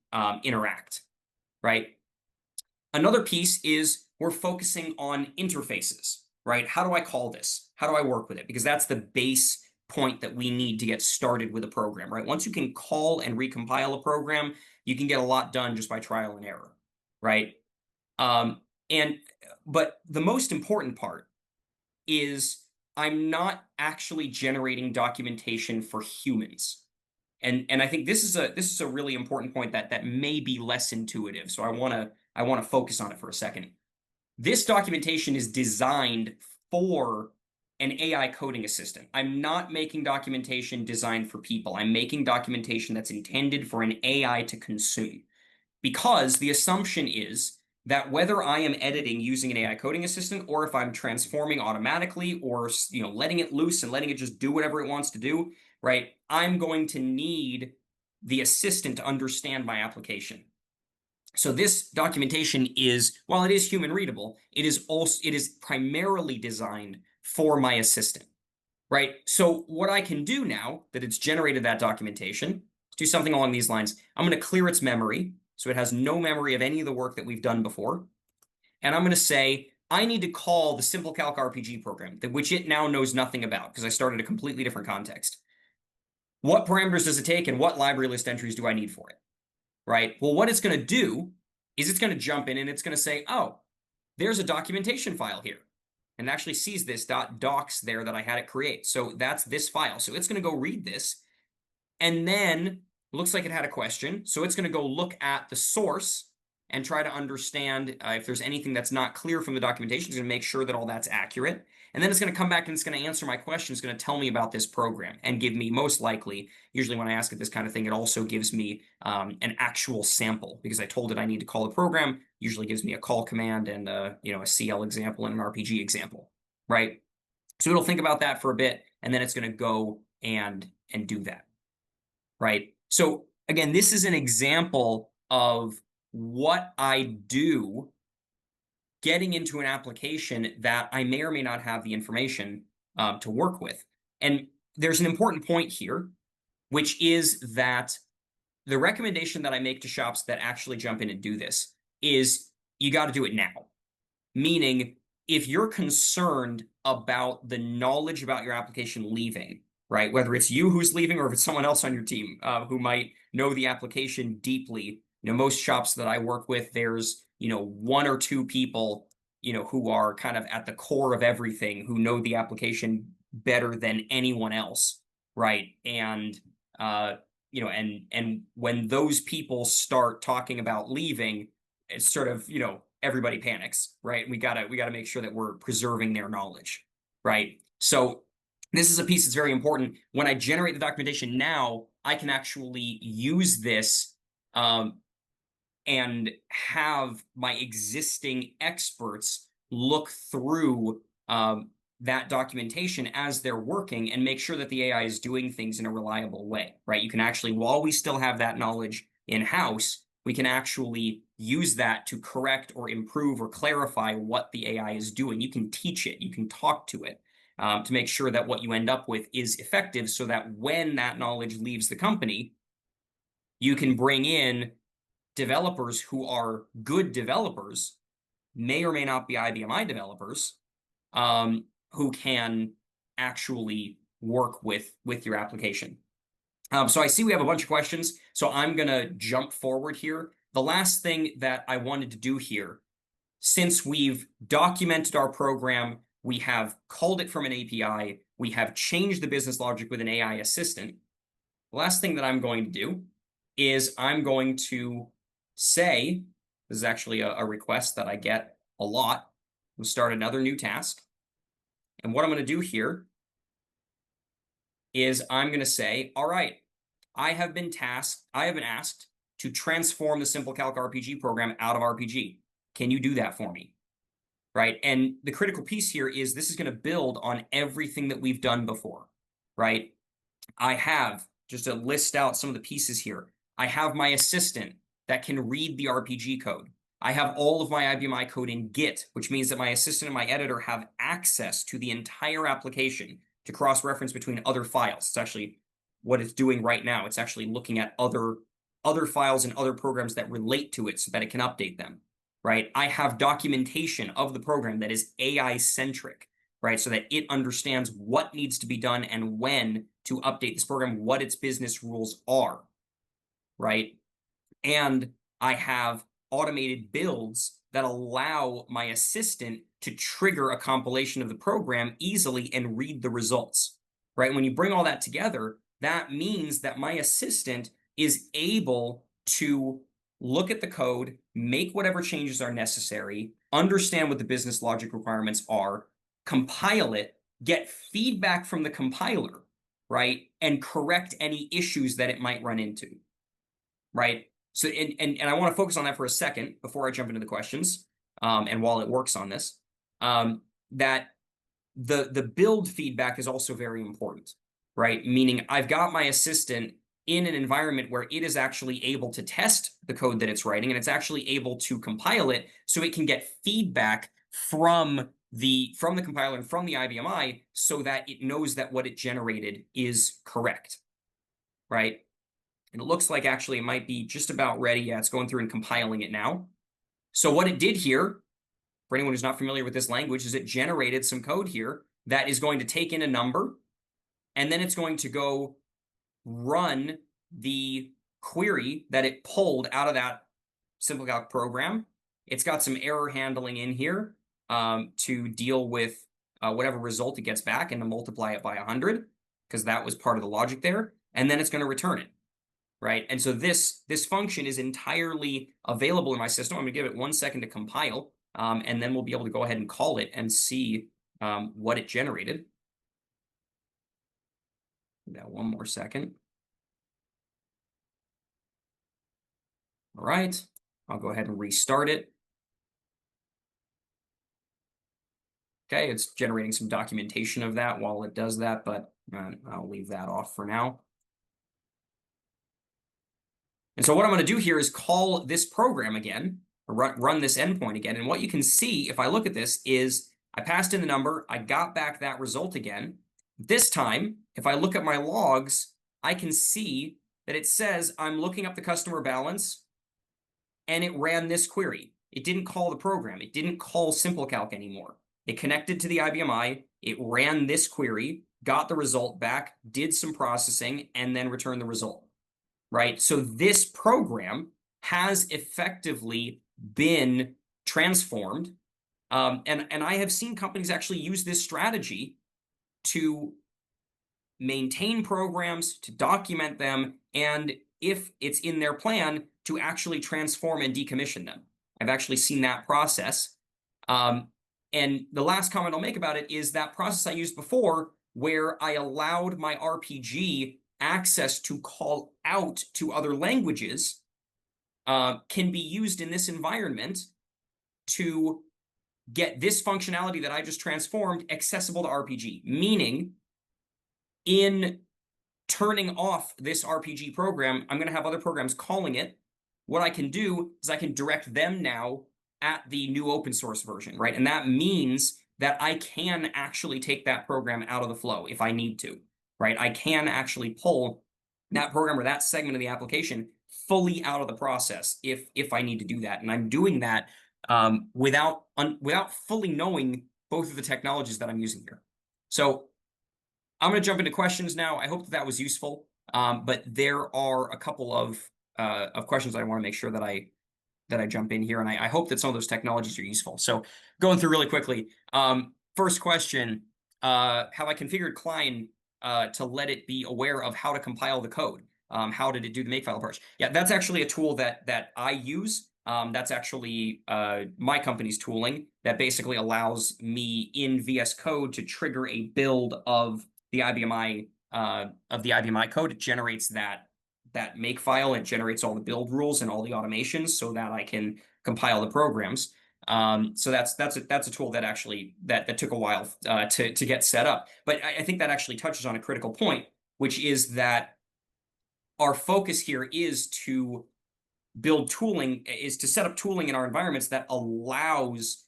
interact, right? Another piece is we're focusing on interfaces, right? How do I call this? How do I work with it? Because that's the base point that we need to get started with a program, right? Once you can call and recompile a program, you can get a lot done just by trial and error, right? But the most important part is I'm not actually generating documentation for humans. And I think this is a really important point that may be less intuitive. So I want to focus on it for a second. This documentation is designed for an AI coding assistant. I'm not making documentation designed for people. I'm making documentation that's intended for an AI to consume. Because the assumption is that whether I am editing using an AI coding assistant, or if I'm transforming automatically, or letting it loose and letting it just do whatever it wants to do, right? I'm going to need the assistant to understand my application. So this documentation is, while it is human readable, it is primarily designed for my assistant, right? So what I can do now that it's generated that documentation, do something along these lines. I'm going to clear its memory, so it has no memory of any of the work that we've done before. And I'm going to say, I need to call the Simple Calc RPG program, which it now knows nothing about because I started a completely different context. What parameters does it take and what library list entries do I need for it? Right? Well, what it's going to do is it's going to jump in and it's going to say, oh, there's a documentation file here. And it actually sees this .docs there that I had it create. So that's this file. So it's going to go read this. And then looks like it had a question. So it's going to go look at the source and try to understand if there's anything that's not clear from the documentation. It's going to make sure that all that's accurate. And then it's going to come back and it's going to answer my question. It's going to tell me about this program and give me, most likely, usually when I ask it this kind of thing, it also gives me an actual sample because I told it I need to call the program. Usually gives me a call command and a CL example and an RPG example, right? So it'll think about that for a bit, and then it's going to go and do that, right? So again, this is an example of what I do getting into an application that I may or may not have the information to work with. And there's an important point here, which is that the recommendation that I make to shops that actually jump in and do this is you got to do it now. Meaning, if you're concerned about the knowledge about your application leaving, right, whether it's you who's leaving or if it's someone else on your team who might know the application deeply, most shops that I work with, there's one or two people who are kind of at the core of everything, who know the application better than anyone else, right? And and when those people start talking about leaving, it's sort of everybody panics, right? We gotta make sure that we're preserving their knowledge, right? So this is a piece that's very important. When I generate the documentation now, I can actually use this and have my existing experts look through that documentation as they're working and make sure that the AI is doing things in a reliable way, right? You can actually, while we still have that knowledge in-house, we can actually use that to correct or improve or clarify what the AI is doing. You can teach it, you can talk to it to make sure that what you end up with is effective so that when that knowledge leaves the company, you can bring in developers who are good developers, may or may not be IBM developers, who can actually work with your application. So I see we have a bunch of questions, so I'm going to jump forward here. The last thing that I wanted to do here, since we've documented our program, we have called it from an API, we have changed the business logic with an AI assistant, the last thing that I'm going to do is I'm going to say, this is actually a request that I get a lot, we'll start another new task. And what I'm going to do here is I'm going to say, all right, I have been asked to transform the Simple Calc RPG program out of RPG. Can you do that for me? Right? And the critical piece here is this is going to build on everything that we've done before, right? I have, just to list out some of the pieces here, I have my assistant that can read the RPG code. I have all of my IBM code in Git, which means that my assistant and my editor have access to the entire application to cross-reference between other files. It's actually what it's doing right now. It's actually looking at other files and other programs that relate to it so that it can update them, right? I have documentation of the program that is AI centric, right? So that it understands what needs to be done and when to update this program, what its business rules are, right? And I have automated builds that allow my assistant to trigger a compilation of the program easily and read the results, right? When you bring all that together, that means that my assistant is able to look at the code, make whatever changes are necessary, understand what the business logic requirements are, compile it, get feedback from the compiler, right? And correct any issues that it might run into, right? So, and I want to focus on that for a second before I jump into the questions, and while it works on this, that the build feedback is also very important, right? Meaning I've got my assistant in an environment where it is actually able to test the code that it's writing, and it's actually able to compile it so it can get feedback from the compiler and from the IBMI so that it knows that what it generated is correct, right? And it looks like actually it might be just about ready. Yeah, it's going through and compiling it now. So what it did here, for anyone who's not familiar with this language, is it generated some code here that is going to take in a number, and then it's going to go run the query that it pulled out of that simple calc program. It's got some error handling in here to deal with whatever result it gets back and to multiply it by 100, because that was part of the logic there. And then it's going to return it, right? And so this function is entirely available in my system. I'm going to give it 1 second to compile, and then we'll be able to go ahead and call it and see what it generated. Now, 1 more second. All right, I'll go ahead and restart it. Okay, it's generating some documentation of that while it does that, but I'll leave that off for now. And so what I'm going to do here is call this program again, or run this endpoint again. And what you can see, if I look at this, is I passed in the number, I got back that result again. This time, if I look at my logs, I can see that it says I'm looking up the customer balance, and it ran this query. It didn't call the program. It didn't call SimpleCalc anymore. It connected to the IBMI, it ran this query, got the result back, did some processing, and then returned the result, right? So this program has effectively been transformed. And I have seen companies actually use this strategy to maintain programs, to document them, and if it's in their plan, to actually transform and decommission them. I've actually seen that process. And the last comment I'll make about it is that process I used before, where I allowed my RPG access to call out to other languages, can be used in this environment to get this functionality that I just transformed accessible to RPG. Meaning, in turning off this RPG program, I'm going to have other programs calling it. What I can do is I can direct them now at the new open source version, right? And that means that I can actually take that program out of the flow if I need to, right? I can actually pull that program or that segment of the application fully out of the process if I need to do that. And I'm doing that without fully knowing both of the technologies that I'm using here. So I'm going to jump into questions now. I hope that was useful, but there are a couple of questions that I want to make sure that I jump in here, and I hope that some of those technologies are useful. So going through really quickly. First question, have I configured Klein to let it be aware of how to compile the code? How did it do the makefile parse? Yeah, that's actually a tool that I use. That's actually my company's tooling that basically allows me in VS Code to trigger a build of the IBMI code. It generates that makefile. It generates all the build rules and all the automations so that I can compile the programs. So that's a tool that actually that took a while to get set up. But I think that actually touches on a critical point, which is that our focus here is to build tooling, is to set up tooling in our environments that allows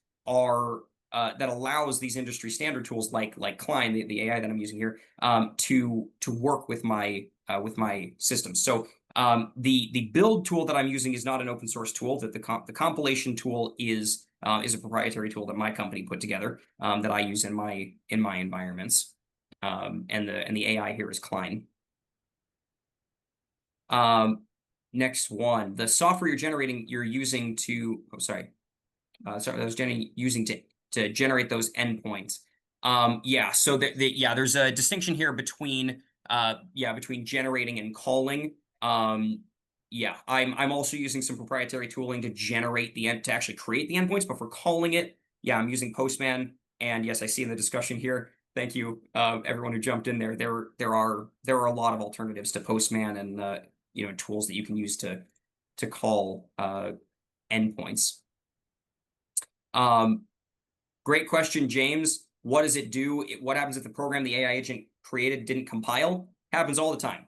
these industry standard tools like Klein, the AI that I'm using here, to work with my systems. So The build tool that I'm using is not an open source tool. That the compilation tool is a proprietary tool that my company put together, that I use in my environments. And the AI here is Klein. Next one, the software you're using to, using to generate those endpoints. Yeah, so there's a distinction here between generating and calling. Yeah, I'm also using some proprietary tooling to generate to actually create the endpoints, but for calling it, yeah, I'm using Postman. And yes, I see in the discussion here. Thank you, everyone who jumped in there. There are a lot of alternatives to Postman and tools that you can use to call endpoints. Great question, James. What does it do? What happens if the program the AI agent created didn't compile? Happens all the time.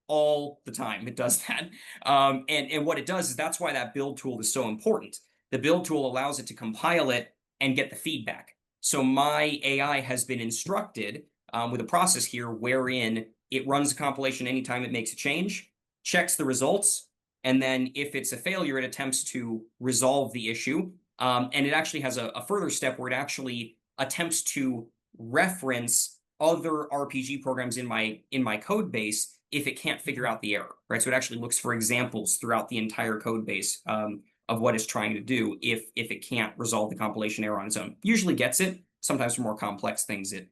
All the time it does that. And what it does is that's why that build tool is so important. The build tool allows it to compile it and get the feedback. So my AI has been instructed with a process here wherein it runs a compilation anytime it makes a change, checks the results, and then if it's a failure, it attempts to resolve the issue. And it actually has a further step where it actually attempts to reference other RPG programs in my code base if it can't figure out the error, right? So it actually looks for examples throughout the entire code base of what it's trying to do if it can't resolve the compilation error on its own. Usually gets it. Sometimes for more complex things, it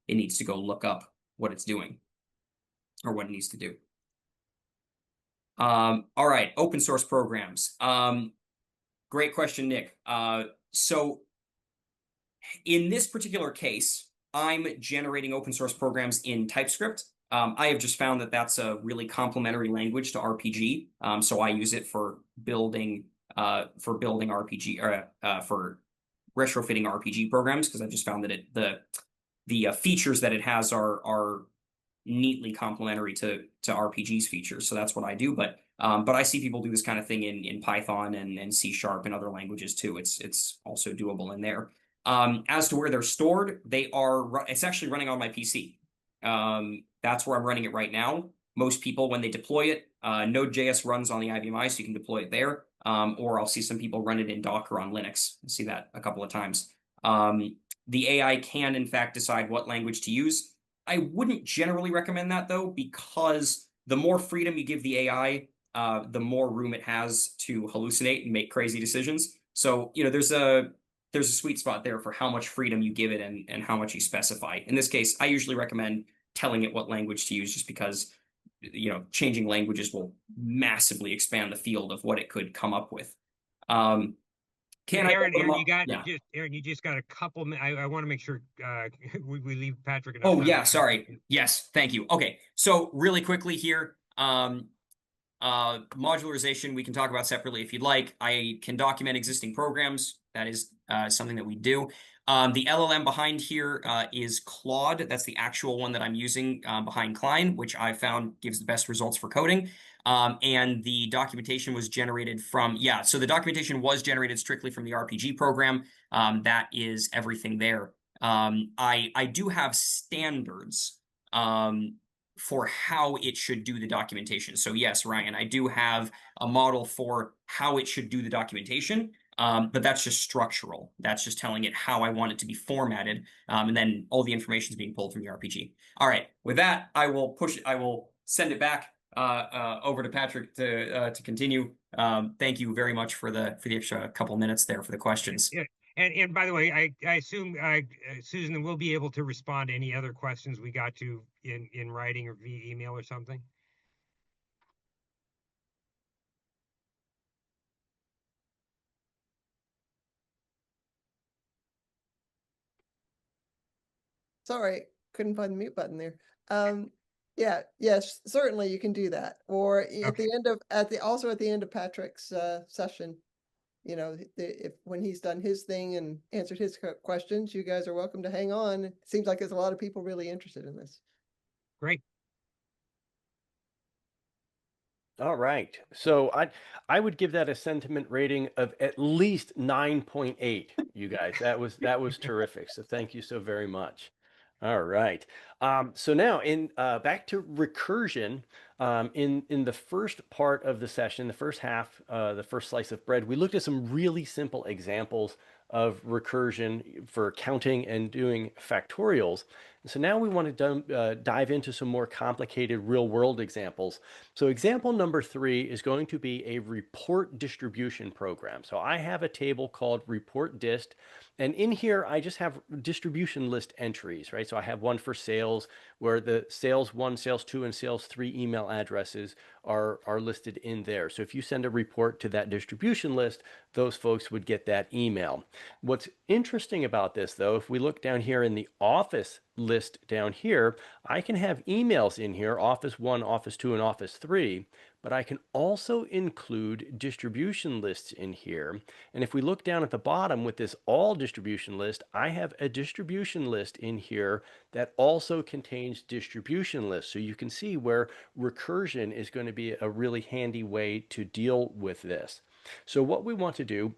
needs to go look up what it's doing or what it needs to do. All right, open source programs. Great question, Nick. So in this particular case, I'm generating open source programs in TypeScript. I have just found that that's a really complementary language to RPG. So I use it for building RPG or for retrofitting RPG programs, because I've just found that the features that it has are neatly complementary to RPG's features. So that's what I do. But I see people do this kind of thing in Python and C# and other languages too. It's also doable in there. As to where they're stored, it's actually running on my PC. That's where I'm running it right now. Most people, when they deploy it, Node.js runs on the IBM, so you can deploy it there. Or I'll see some people run it in Docker on Linux. I see that a couple of times. The AI can, in fact, decide what language to use. I wouldn't generally recommend that, though, because the more freedom you give the AI, the more room it has to hallucinate and make crazy decisions. So, there's a sweet spot there for how much freedom you give it and how much you specify. In this case, I usually recommend telling it what language to use, just because changing languages will massively expand the field of what it could come up with. Aaron, you just got a couple minutes. I want to make sure we leave Patrick enough time. Oh yeah, sorry. Yes, thank you. Okay, so really quickly here, modularization we can talk about separately if you'd like. I can document existing programs. That is something that we do. The LLM behind here is Claude. That's the actual one that I'm using behind Klein, which I found gives the best results for coding. And the documentation was generated from, so the documentation was generated strictly from the RPG program. That is everything there. I do have standards for how it should do the documentation. So yes, Ryan, I do have a model for how it should do the documentation. But that's just structural. That's just telling it how I want it to be formatted. And then all the information is being pulled from the RPG. All right, with that, I will send it back over to Patrick to continue. Thank you very much for the extra couple minutes there for the questions. Yeah. And by the way, I assume Susan will be able to respond to any other questions we got to in writing or via email or something. Sorry, couldn't find the mute button there. Yes, certainly you can do that. Or at the end of Patrick's session, when he's done his thing and answered his questions, you guys are welcome to hang on. It seems like there's a lot of people really interested in this. Great. All right. So I would give that a sentiment rating of at least 9.8, you guys. That was terrific. So thank you so very much. All right. So now in back to recursion, in the first part of the session, the first half, the first slice of bread, we looked at some really simple examples of recursion for counting and doing factorials. And so now we want to dive into some more complicated real world examples. So example number 3 is going to be a report distribution program. So I have a table called report dist. And in here, I just have distribution list entries, right? So I have one for sales where the sales 1, sales 2, and sales 3 email addresses are listed in there. So if you send a report to that distribution list, those folks would get that email. What's interesting about this, though, if we look down here in the office list down here, I can have emails in here, Office 1, Office 2, and Office 3, but I can also include distribution lists in here. And if we look down at the bottom with this all distribution list, I have a distribution list in here that also contains distribution lists. So you can see where recursion is going to be a really handy way to deal with this. So what we want to do,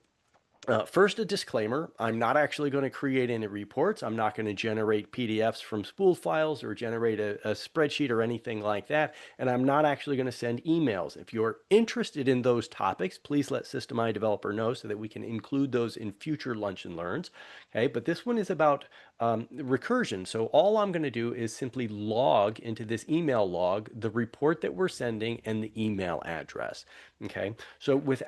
first, a disclaimer. I'm not actually going to create any reports. I'm not going to generate PDFs from spool files or generate a spreadsheet or anything like that. And I'm not actually going to send emails. If you're interested in those topics, please let System Developer know so that we can include those in future Lunch and Learns. Okay, but this one is about recursion. So all I'm going to do is simply log into this email log the report that we're sending and the email address. Okay, so with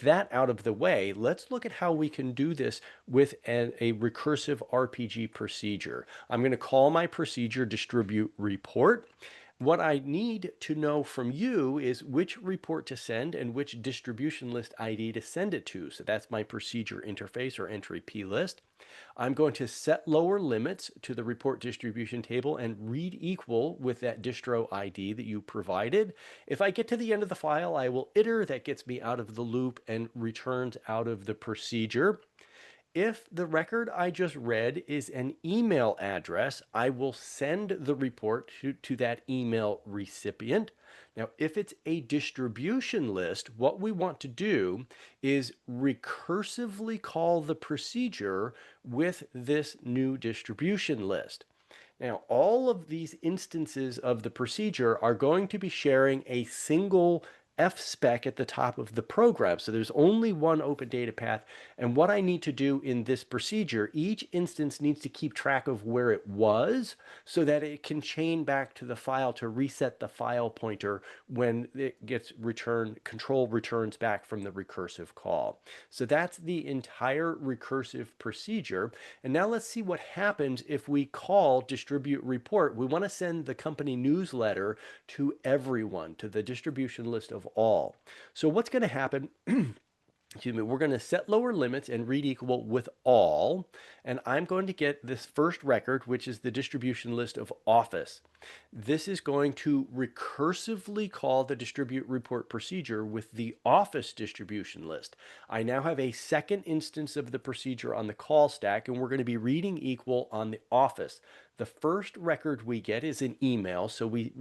that out of the way, let's look at how we can do this with a recursive RPG procedure. I'm going to call my procedure distribute report. What I need to know from you is which report to send and which distribution list ID to send it to. So that's my procedure interface or entry plist. I'm going to set lower limits to the report distribution table and read equal with that distro ID that you provided. If I get to the end of the file, I will iter. That gets me out of the loop and returns out of the procedure. If the record I just read is an email address, I will send the report to that email recipient. Now, if it's a distribution list, what we want to do is recursively call the procedure with this new distribution list. Now, all of these instances of the procedure are going to be sharing a single fspec at the top of the program. So there's only one open data path. And what I need to do in this procedure, each instance needs to keep track of where it was so that it can chain back to the file to reset the file pointer when it gets returned, control returns back from the recursive call. So that's the entire recursive procedure. And now let's see what happens if we call distribute report. We want to send the company newsletter to everyone, to the distribution list of all. So what's going to happen? Excuse me, we're going to set lower limits and read equal with all. And I'm going to get this first record, which is the distribution list of Office. This is going to recursively call the distribute report procedure with the Office distribution list. I now have a second instance of the procedure on the call stack, and we're going to be reading equal on the Office. The first record we get is an email, so we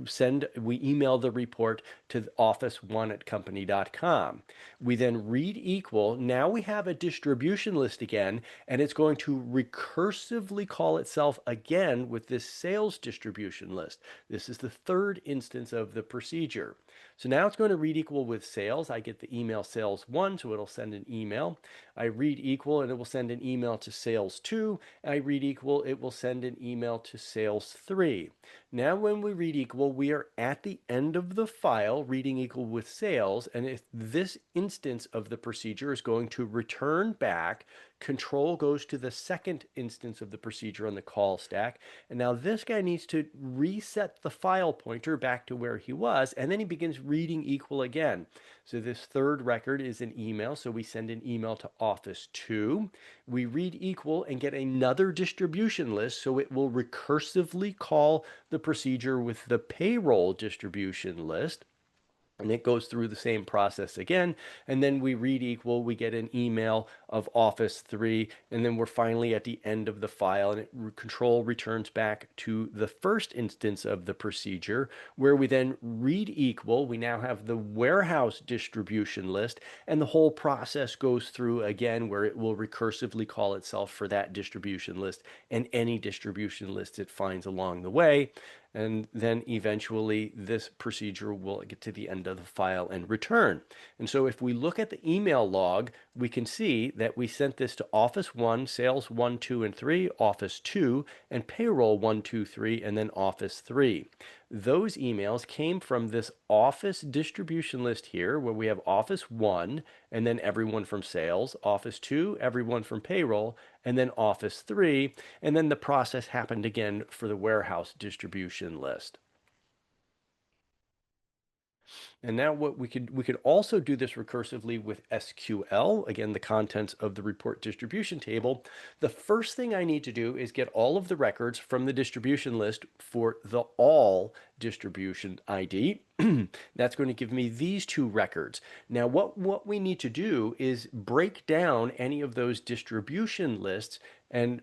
email the report to office1@company.com. We then read equal. Now we have a distribution list again, and it's going to recursively call itself again with this sales distribution list. This is the third instance of the procedure. So now it's going to read equal with sales. I get the email sales1, so it'll send an email. I read equal, and it will send an email to sales2. I read equal, it will send an email to sales3. Now when we read equal, we are at the end of the file reading equal with sales, and if this instance of the procedure is going to return back, control goes to the second instance of the procedure on the call stack, and now this guy needs to reset the file pointer back to where he was, and then he begins reading equal again. So this third record is an email, so we send an email to Office 2. We read equal and get another distribution list, so it will recursively call the procedure with the payroll distribution list. And it goes through the same process again. And then we read equal, we get an email of Office 3, and then we're finally at the end of the file, and control returns back to the first instance of the procedure, where we then read equal. We now have the warehouse distribution list, and the whole process goes through again, where it will recursively call itself for that distribution list and any distribution list it finds along the way. And then eventually this procedure will get to the end of the file and return. And so if we look at the email log, we can see that we sent this to Office 1, Sales 1, 2, and 3, Office 2, and Payroll 1, 2, 3, and then Office 3. Those emails came from this Office distribution list here, where we have Office 1, and then everyone from Sales, Office 2, everyone from Payroll, and then Office 3, and then the process happened again for the warehouse distribution list. And now what we could also do this recursively with SQL, again, the contents of the report distribution table. The first thing I need to do is get all of the records from the distribution list for the all distribution ID. That's going to give me these two records. Now, what we need to do is break down any of those distribution lists, and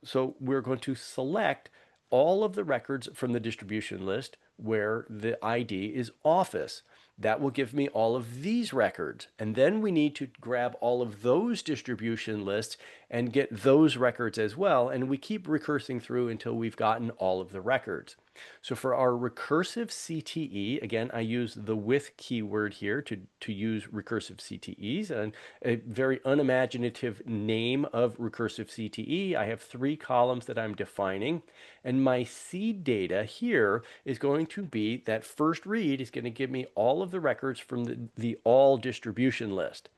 so we're going to select all of the records from the distribution list where the ID is Office. That will give me all of these records. And then we need to grab all of those distribution lists and get those records as well. And we keep recursing through until we've gotten all of the records. So for our recursive CTE, again, I use the with keyword here to use recursive CTEs, and a very unimaginative name of recursive CTE. I have 3 columns that I'm defining, and my seed data here is going to be that first read is going to give me all of the records from the all distribution list.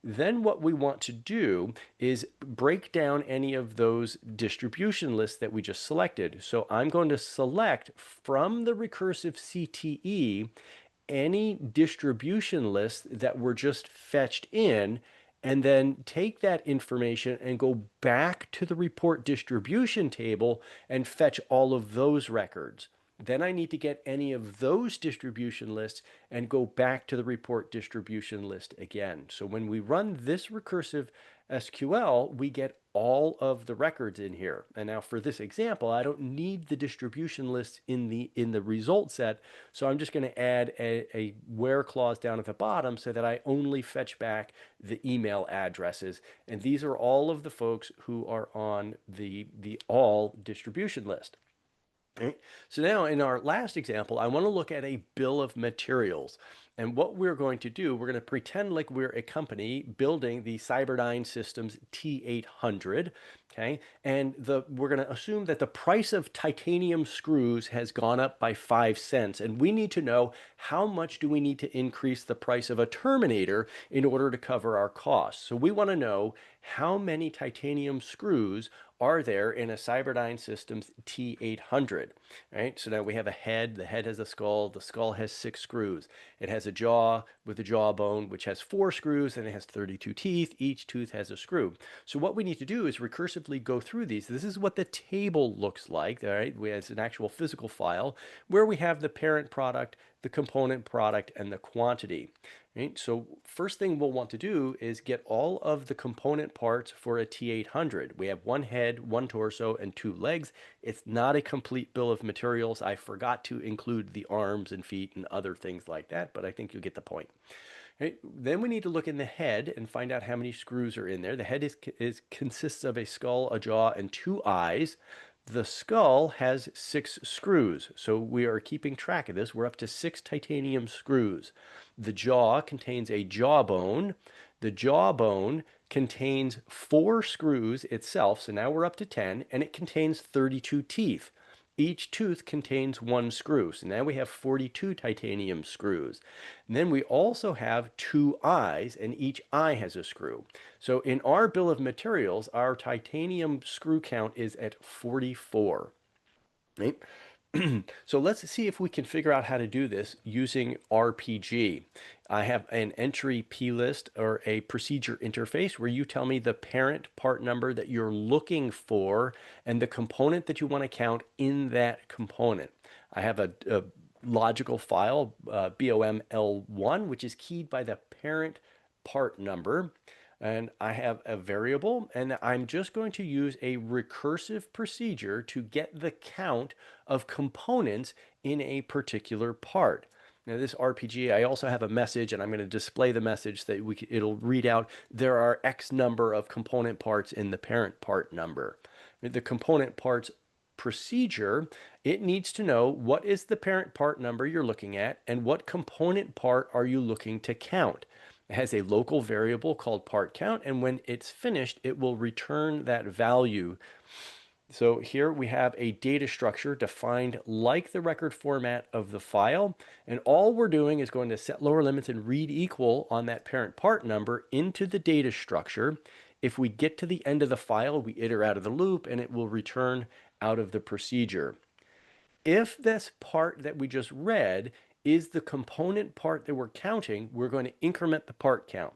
Then what we want to do is break down any of those distribution lists that we just selected. So I'm going to select from the recursive CTE any distribution lists that were just fetched in, and then take that information and go back to the report distribution table and fetch all of those records. Then I need to get any of those distribution lists and go back to the report distribution list again. So when we run this recursive SQL, we get all of the records in here. And now for this example, I don't need the distribution lists in the result set. So I'm just going to add a where clause down at the bottom so that I only fetch back the email addresses. And these are all of the folks who are on the all distribution list. Right. So now in our last example, I want to look at a bill of materials. And what we're going to do, we're going to pretend like we're a company building the Cyberdyne Systems T800, okay? And we're going to assume that the price of titanium screws has gone up by 5 cents, and we need to know how much do we need to increase the price of a Terminator in order to cover our costs. So we want to know how many titanium screws are there in a Cyberdyne Systems T800, right? So now we have a head, the head has a skull, the skull has 6 screws. It has a jaw with a jawbone, which has 4 screws, and it has 32 teeth. Each tooth has a screw. So what we need to do is recursively go through these. This is what the table looks like, all right? It's an actual physical file where we have the parent product, the component product, and the quantity. Right? So first thing we'll want to do is get all of the component parts for a T800. We have 1 head, 1 torso, and 2 legs. It's not a complete bill of materials. I forgot to include the arms and feet and other things like that, but I think you'll get the point. Right? Then we need to look in the head and find out how many screws are in there. The head consists of a skull, a jaw, and 2 eyes. The skull has 6 screws, so we are keeping track of this. We're up to 6 titanium screws. The jaw contains a jawbone. The jawbone contains 4 screws itself, so now we're up to 10, and it contains 32 teeth. Each tooth contains 1 screw, so now we have 42 titanium screws. And then we also have 2 eyes, and each eye has a screw. So in our bill of materials, our titanium screw count is at 44. Right? So let's see if we can figure out how to do this using RPG. I have an entry plist or a procedure interface where you tell me the parent part number that you're looking for and the component that you want to count in that component. I have a logical file, BOML1, which is keyed by the parent part number. And I have a variable, and I'm just going to use a recursive procedure to get the count of components in a particular part. Now this RPG, I also have a message, and I'm going to display the message that it'll read out there are X number of component parts in the parent part number. The component parts procedure, it needs to know what is the parent part number you're looking at and what component part are you looking to count. It has a local variable called part count, and when it's finished, it will return that value. So here we have a data structure defined like the record format of the file, and all we're doing is going to set lower limits and read equal on that parent part number into the data structure. If we get to the end of the file, we iterate out of the loop, and it will return out of the procedure. If this part that we just read is the component part that we're counting, we're going to increment the part count.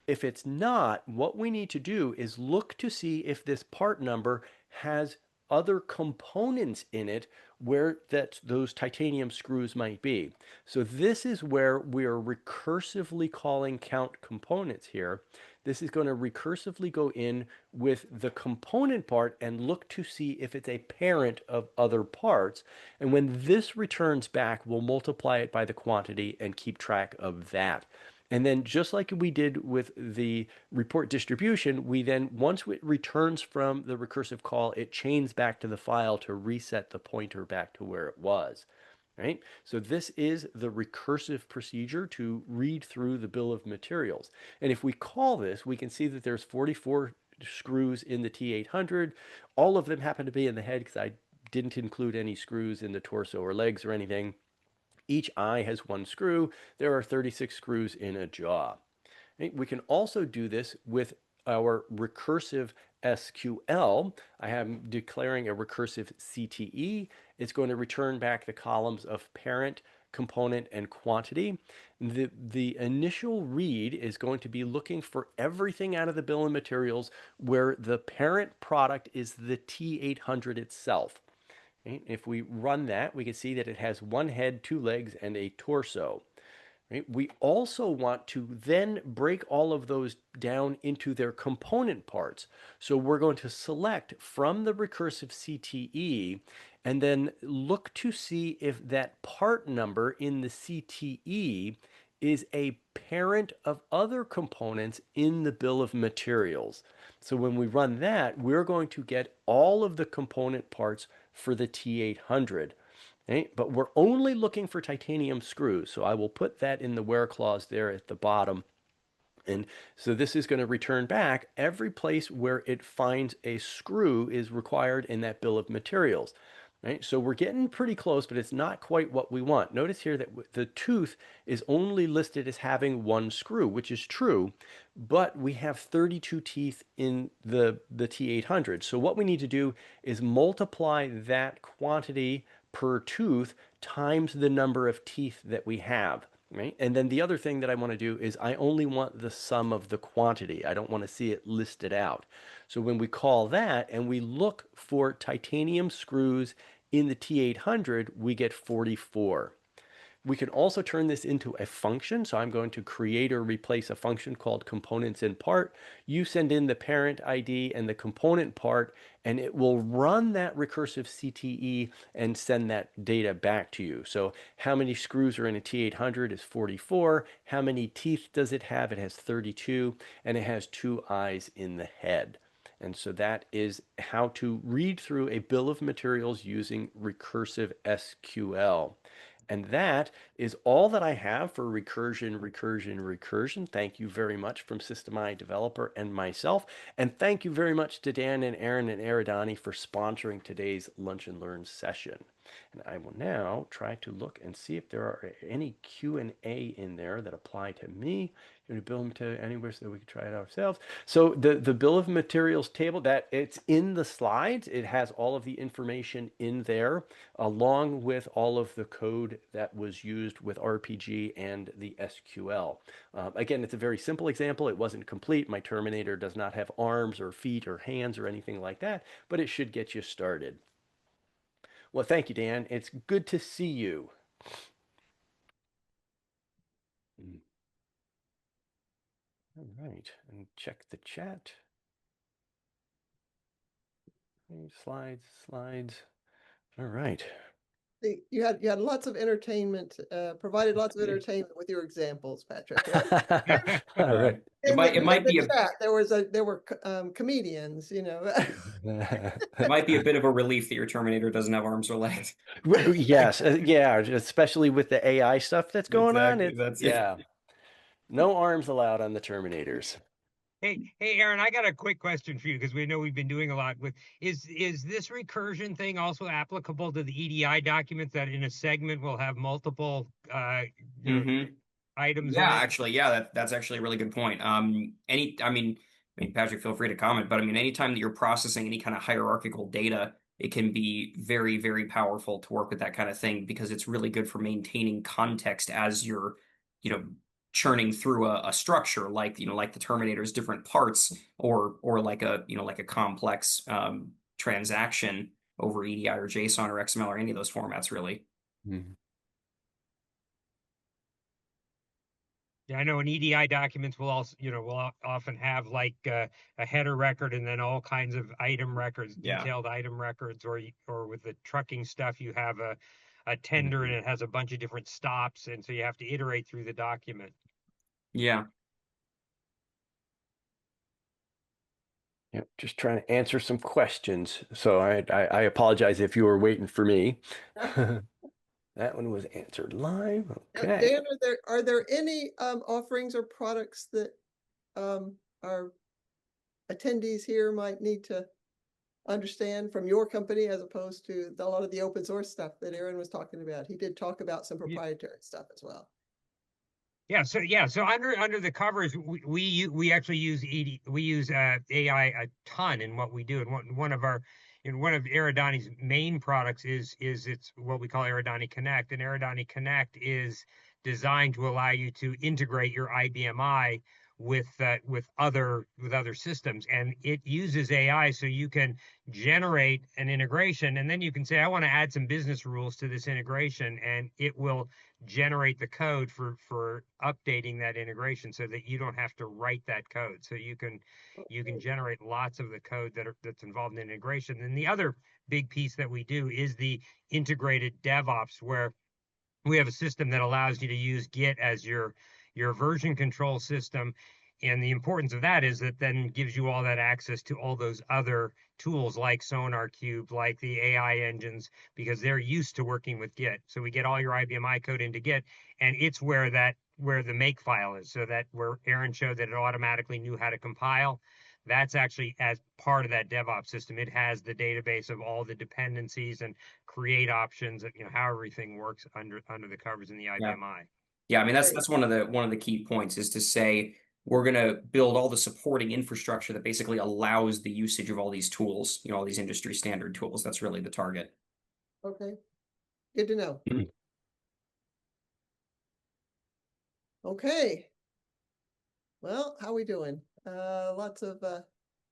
If it's not, what we need to do is look to see if this part number has other components in it where those titanium screws might be. So this is where we're recursively calling count components here. This is going to recursively go in with the component part and look to see if it's a parent of other parts. And when this returns back, we'll multiply it by the quantity and keep track of that. And then just like we did with the report distribution, we then, once it returns from the recursive call, it chains back to the file to reset the pointer back to where it was. Right? So this is the recursive procedure to read through the bill of materials. And if we call this, we can see that there's 44 screws in the T800. All of them happen to be in the head because I didn't include any screws in the torso or legs or anything. Each eye has one screw. There are 36 screws in a jaw. Right? We can also do this with our recursive SQL. I am declaring a recursive CTE. It's going to return back the columns of parent, component, and quantity. The initial read is going to be looking for everything out of the bill of materials where the parent product is the T800 itself. Right? If we run that, we can see that it has one head, two legs, and a torso. Right? We also want to then break all of those down into their component parts. So we're going to select from the recursive CTE and then look to see if that part number in the CTE is a parent of other components in the bill of materials. So when we run that, we're going to get all of the component parts for the T800. Right? But we're only looking for titanium screws. So I will put that in the where clause there at the bottom. And so this is going to return back every place where it finds a screw is required in that bill of materials. Right? So we're getting pretty close, but it's not quite what we want. Notice here that the tooth is only listed as having one screw, which is true, but we have 32 teeth in the T800. So what we need to do is multiply that quantity per tooth times the number of teeth that we have. Right? And then the other thing that I want to do is I only want the sum of the quantity. I don't want to see it listed out. So when we call that and we look for titanium screws in the T800, we get 44. We can also turn this into a function. So I'm going to create or replace a function called components in part. You send in the parent ID and the component part, and it will run that recursive CTE and send that data back to you. So how many screws are in a T800 is 44. How many teeth does it have? It has 32, and it has 2 eyes in the head. And so that is how to read through a bill of materials using recursive SQL. And that is all that I have for recursion. Thank you very much from System Developer and myself. And thank you very much to Dan and Aaron and Aridani for sponsoring today's Lunch and Learn session. And I will now try to look and see if there are any Q&A in there that apply to me. You want to build them to anywhere so that we can try it ourselves. So the bill of materials table, that it's in the slides. It has all of the information in there, along with all of the code that was used with RPG and the SQL. Again, it's a very simple example. It wasn't complete. My Terminator does not have arms or feet or hands or anything like that, but it should get you started. Well, thank you, Dan. It's good to see you. All right, and check the chat. Okay, slides. All right. You had lots of entertainment, provided lots of entertainment with your examples, Patrick, right? All right. It might be the chat, there were comedians, you know. it might be a bit of a relief that your Terminator doesn't have arms or legs. Yes, yeah, especially with the AI stuff that's going on. Exactly, that's it. Yeah. No arms allowed on the Terminators. Hey, Aaron, I got a quick question for you because we know we've been doing a lot with is this recursion thing also applicable to the EDI documents that in a segment will have multiple items Yeah, in it? actually, yeah, that's actually a really good point. I mean, Patrick, feel free to comment, but I mean, anytime that you're processing any kind of hierarchical data, it can be very, very powerful to work with that kind of thing because it's really good for maintaining context as you're, you know, churning through a structure like, like the Terminator's different parts or like like a complex transaction over EDI or JSON or XML or any of those formats, really. Mhm. Yeah, I know in EDI documents will also, often have like a header record and then all kinds of item records, Yeah. detailed item records, or with the trucking stuff, you have a tender and it has a bunch of different stops, and so you have to iterate through the document. Yeah. Yep, just trying to answer some questions. So I apologize if you were waiting for me. That one was answered live. Okay. Dan, are there any offerings or products that our attendees here might need to understand from your company as opposed to a lot of the open source stuff that Aaron was talking about? He did talk about some proprietary stuff as well. So under the covers, we actually use AI a ton in what we do, and one of Eridani's main products is it's what we call Eridani Connect, and Eridani Connect is designed to allow you to integrate your IBMI with other systems, and it uses AI so you can generate an integration, and then you can say, I want to add some business rules to this integration, and it will generate the code for updating that integration so that you don't have to write that code. So you can generate lots of the code that's involved in integration. And the other big piece that we do is the integrated DevOps, where we have a system that allows you to use Git as your version control system. And the importance of that is that then gives you all that access to all those other tools like SonarQube, like the AI engines, because they're used to working with Git. So we get all your IBMI code into Git, and it's where the make file is. So that where Aaron showed that it automatically knew how to compile, that's actually as part of that DevOps system. It has the database of all the dependencies and create options, how everything works under the covers in the IBMI. Yeah, I mean that's one of the key points is to say we're going to build all the supporting infrastructure that basically allows the usage of all these tools, all these industry standard tools. That's really the target. Okay, good to know. Okay. Well, how we doing? Lots of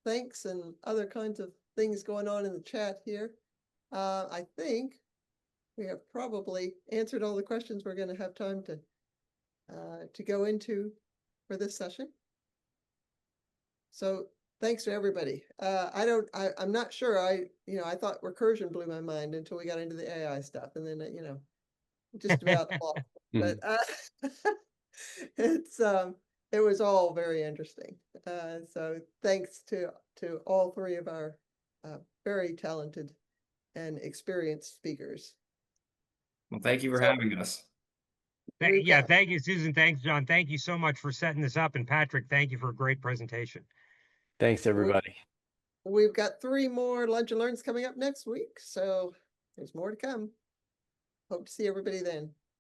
thanks and other kinds of things going on in the chat here. I think we have probably answered all the questions we're going to have time to go into for this session. So thanks to everybody. I'm not sure. I thought recursion blew my mind until we got into the AI stuff, and then just about all. But it was all very interesting. So thanks to all three of our very talented and experienced speakers. Well, thank you for having us. Thank you, Susan. Thanks, John. Thank you so much for setting this up. And Patrick, thank you for a great presentation. Thanks, everybody. We've got 3 more Lunch and Learns coming up next week, so there's more to come. Hope to see everybody then.